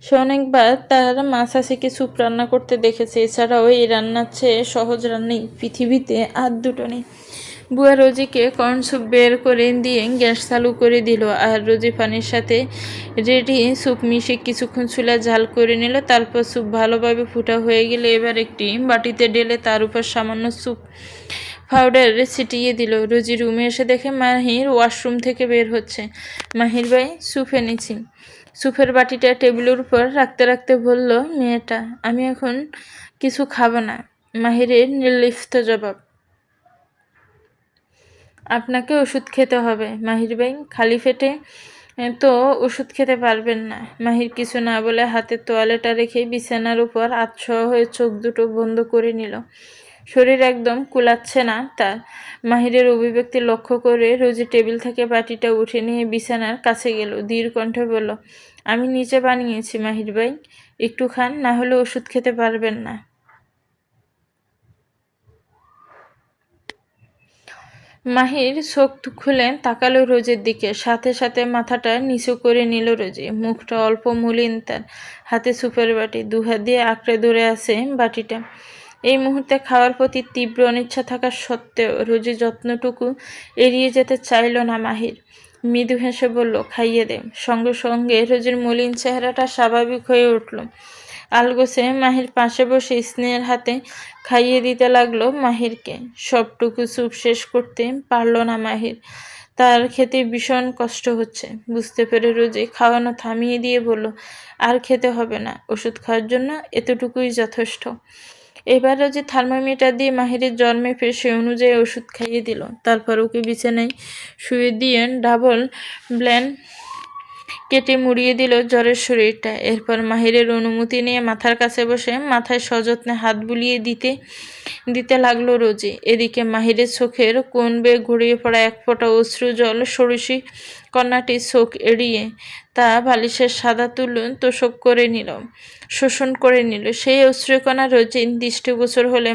সে অনেকবার তার মা চাষিকে স্যুপ রান্না করতে দেখেছে। এছাড়াও এই রান্নার চেয়ে সহজ রান্নাই পৃথিবীতে আর দুটো নেই। বুয়া রোজিকে কর্ন স্যুপ বের করে দিয়ে গ্যাস চালু করে দিল। আর রোজি পানির সাথে রেডি স্যুপ মিশিয়ে কিছুক্ষণ চুলা ঝাল করে নিল। তারপর স্যুপ ভালোভাবে ফুটা হয়ে গেলে এবার একটি বাটিতে ঢেলে তার উপর সামান্য স্যুপ পাউডার ছিটিয়ে দিল। রোজি রুমে এসে দেখে মাহির ওয়াশরুম থেকে বের হচ্ছে। মাহির ভাই, স্যুপ এনেছি। স্যুপের বাটিটা টেবিলের উপর রাখতে রাখতে বলল মেয়েটা, আমি এখন কিছু খাবো না। মাহিরের নির্লিপ্ত জবাব, আপনাকে ওষুধ খেতে হবে মাহির ভাই, খালি পেটে তো ওষুধ খেতে পারবেন না। মাহির কিছু না বলে হাতের তোয়ালেটা রেখে বিছানার উপর আতশোয়া হয়ে চোখ দুটো বন্ধ করে নিল। শরীর একদম কুলাচ্ছে না তার। মাহিরের অভিব্যক্তি লক্ষ্য করে রোজি টেবিল থেকে বাটিটা উঠে নিয়ে বিছানার কাছে গেল। ধীর কণ্ঠে বলল, আমি নিচে বানিয়েছি মাহির ভাই, একটু খান, না হলে ওষুধ খেতে পারবেন না। মাহির চোখ খুলে তাকালো রোজের দিকে। সাথে সাথে মাথাটা নিচু করে নিল রোজি। মুখটা অল্প মলিন তার। হাতে সুপের বাটি, দুহাত দিয়ে আঁকড়ে ধরে আছে বাটিটা। এই মুহূর্তে খাওয়ার প্রতি তীব্র অনিচ্ছা থাকা সত্ত্বেও রোজি যত্নটুকু এড়িয়ে যেতে চাইল না মাহির। মৃদু হেসে বলল, খাইয়ে দে। সঙ্গে সঙ্গে রোজির মলিন চেহারাটা স্বাভাবিক হয়ে উঠল। আলগোছে মাহির পাশে বসে স্নেহের হাতে খাইয়ে দিতে লাগলো মাহিরকে। সবটুকু স্যুপ শেষ করতে পারল না মাহির। তার খেতে ভীষণ কষ্ট হচ্ছে। বুঝতে পেরে রোজি খাওয়ানো থামিয়ে দিয়ে বলল, আর খেতে হবে না, ওষুধ খাওয়ার জন্য এতটুকুই যথেষ্ট। এবার রোজি থার্মোমিটার দিয়ে মাহিরের জ্বর মেপে সে অনুযায়ী ওষুধ খাইয়ে দিল। তারপর ওকে বিছানায় শুয়ে দিয়ে ডাবল ব্ল্যান্ড কেটে মুড়িয়ে দিল জ্বরের শরীরটা। এরপর মাহিরের অনুমতি নিয়ে মাথার কাছে বসে মাথায় সযত্নে হাত বুলিয়ে দিতে লাগলো রোজি। এদিকে মাহিরের চোখের কোণ বেয়ে গড়িয়ে পড়া এক ফোঁটা অশ্রু জল ষোড়শী কন্যাটি চোখ এড়িয়ে তা বালিশের সাদা তোষক করে নিল, শোষণ করে নিল। সেই অশ্রুকণা রোজির দৃষ্টিগোচর হলে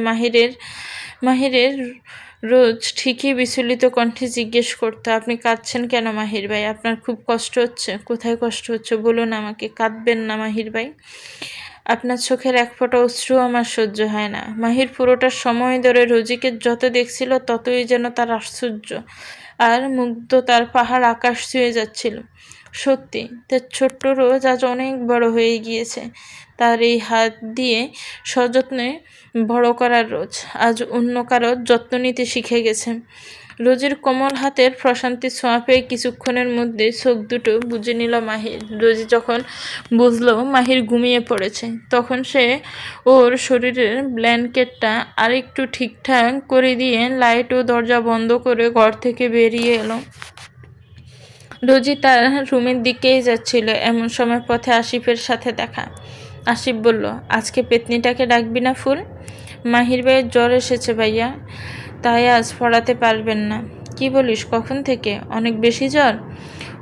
মাহিরের রোজ ঠিকই বিচলিত কণ্ঠে জিজ্ঞেস করতো, আপনি কাঁদছেন কেন মাহির ভাই? আপনার খুব কষ্ট হচ্ছে? কোথায় কষ্ট হচ্ছে বলুন আমাকে। কাঁদবেন না মাহির ভাই, আপনার চোখের এক ফোঁটা অশ্রু আমার সহ্য হয় না। মাহির পুরোটা সময় ধরে রোজিকে যত দেখছিল ততই যেন তার আশ্চর্য আর মুগ্ধতার পাহাড় আকাশ ছুঁয়ে যাচ্ছিল। সত্যি তার ছোট্ট রোজ আজ অনেক বড় হয়ে গিয়েছে। তার এই হাত দিয়ে সযত্নে বড় করার রোজ আজ অন্য কারোর যত্ন নিতে শিখে গেছে। রোজির কোমল হাতের প্রশান্তির ছোঁয়া পেয়ে কিছুক্ষণের মধ্যে চোখ দুটো বুজে নিল মাহির। রোজি যখন বুঝলো মাহির ঘুমিয়ে পড়েছে, তখন সে ওর শরীরের ব্ল্যাঙ্কেটটা আরেকটু ঠিকঠাক করে দিয়ে লাইট ও দরজা বন্ধ করে ঘর থেকে বেরিয়ে এলো। রোজি তার রুমের দিকেই যাচ্ছিল। এমন সময় পথে আসিফের সাথে দেখা। আসিফ বলল, আজকে পেতনিটাকে ডাকবি না ফুল? মাহির ভাইয়ের জ্বর এসেছে ভাইয়া, তাই আজ পড়াতে পারবেন না। কি বলিস, কখন থেকে? অনেক বেশি জ্বর?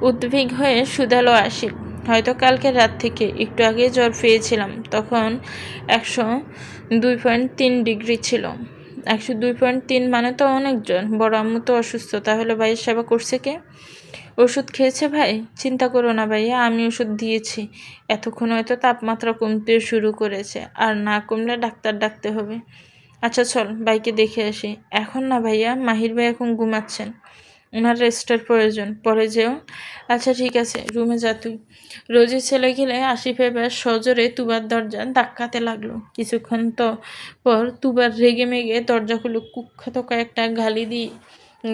উদ্বিগ হয়ে শুধালো আসিফ। হয়তো কালকে রাত থেকে, একটু আগে জ্বর পেয়েছিলাম, তখন 102.3 ডিগ্রি ছিল। 102.3 মানে তো অনেকজন। বড় আম্মু তো অসুস্থ, তাহলে ভাইয়ের সেবা করছে কে? ওষুধ খেয়েছে ভাই? চিন্তা করো না ভাইয়া, আমি ওষুধ দিয়েছি। এতক্ষণ হয়তো তাপমাত্রা কমতে শুরু করেছে, আর না কমলে ডাক্তার ডাকতে হবে। আচ্ছা চল ভাইকে দেখে আসি। এখন না ভাইয়া, মাহির ভাই এখন ঘুমাচ্ছেন, ওনার রেস্টের প্রয়োজন, পরে যেও। আচ্ছা ঠিক আছে, রুমে যা তুই। রোজই ছেলে গেলে আসিফ এবার সজোরে তুবার দরজা ধাক্কাতে লাগলো। কিছুক্ষণ পর তুবার রেগে মেগে দরজা খুলে কুখ্যাত কয়েকটা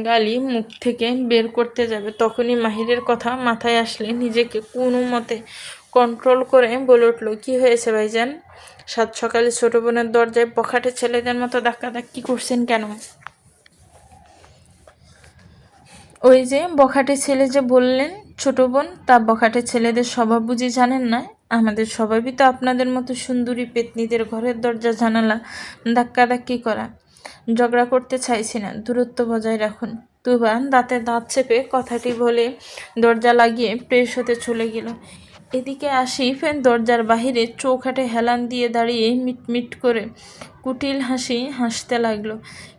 গালি মুখ থেকে বের করতে যাবে, তখনই মাহিরের কথা মাথায় আসলে নিজেকে কোনো মতে কন্ট্রোল করে বলে উঠল, কি হয়েছে ভাইজান? সাত সকালে ছোট বোনের দরজায় বখাটে ছেলেদের মতো ধাক্কাধাক্কি করছেন কেন? ওই যে বখাটে ছেলে যে বললেন ছোট বোন, তা বখাটে ছেলেদের স্বভাব বুঝি জানেন না? আমাদের স্বভাবই তো আপনাদের মতো সুন্দরী পেতনিদের ঘরের দরজা জানালা ধাক্কাধাক্কি করা। ঝগড়া করতে চাইছি না, দূরত্ব বজায় রাখুন। তুবান দাঁতে দাঁত চেপে কথাটি বলে দরজা লাগিয়ে ফ্রেশ হতে চলে গেল। এদিকে আসিফ দরজার বাহিরে চৌখাটে হেলান দিয়ে দাঁড়িয়ে মিটমিট করে কুটিল হাসি হাসতে লাগলো।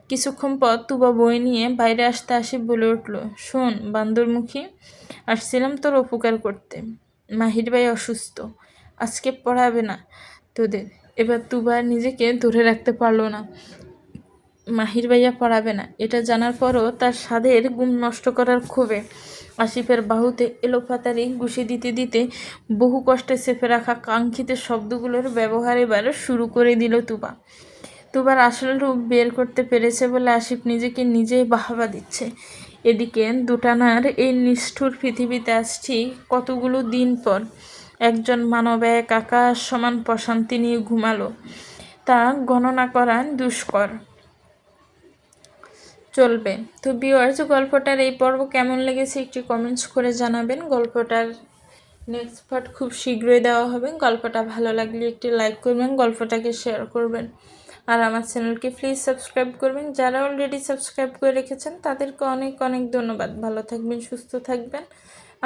কিছুক্ষণ পর তুবা বই নিয়ে বাইরে আসতে আসিফ বলে উঠল, শোন বান্দরমুখী, আসছিলাম তোর উপকার করতে। মাহির ভাই অসুস্থ, আজকে পড়াবে না তোদের। এবার তুবা নিজেকে ধরে রাখতে পারলো না। মাহির ভাইয়া পড়াবে না এটা জানার পরও তার স্বাদের গুম নষ্ট করার ক্ষোভে আসিফের বাহুতে এলোপাতারি ঘুষি দিতে দিতে বহু কষ্টে চেপে রাখা কাঙ্ক্ষিত শব্দগুলোর ব্যবহার এবার শুরু করে দিল তুবার আসল রূপ বের করতে পেরেছে বলে আসিফ নিজেকে নিজেই বাহাবা দিচ্ছে। এদিকে দুটানার এই নিষ্ঠুর পৃথিবীতে আসছি কতগুলো দিন পর একজন মানব এক আকাশ সমান প্রশান্তি নিয়ে ঘুমালো, তা গণনা করা দুষ্কর। চলবে তো ভিউয়ার্স, গল্পটার এই পর্ব কেমন লেগেছে একটু কমেন্টস করে জানাবেন। গল্পটার নেক্সট পার্ট খুব শীঘ্রই দেওয়া হবে। গল্পটা ভালো লাগলে একটি লাইক করবেন, গল্পটাকে শেয়ার করবেন, আর আমার চ্যানেলকে প্লিজ সাবস্ক্রাইব করবেন। যারা অলরেডি সাবস্ক্রাইব করে রেখেছেন তাদেরকে অনেক অনেক ধন্যবাদ। ভালো থাকবেন, সুস্থ থাকবেন,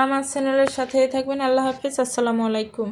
আমার চ্যানেলের সাথেই থাকবেন। আল্লাহ হাফিজ, আসসালামু আলাইকুম।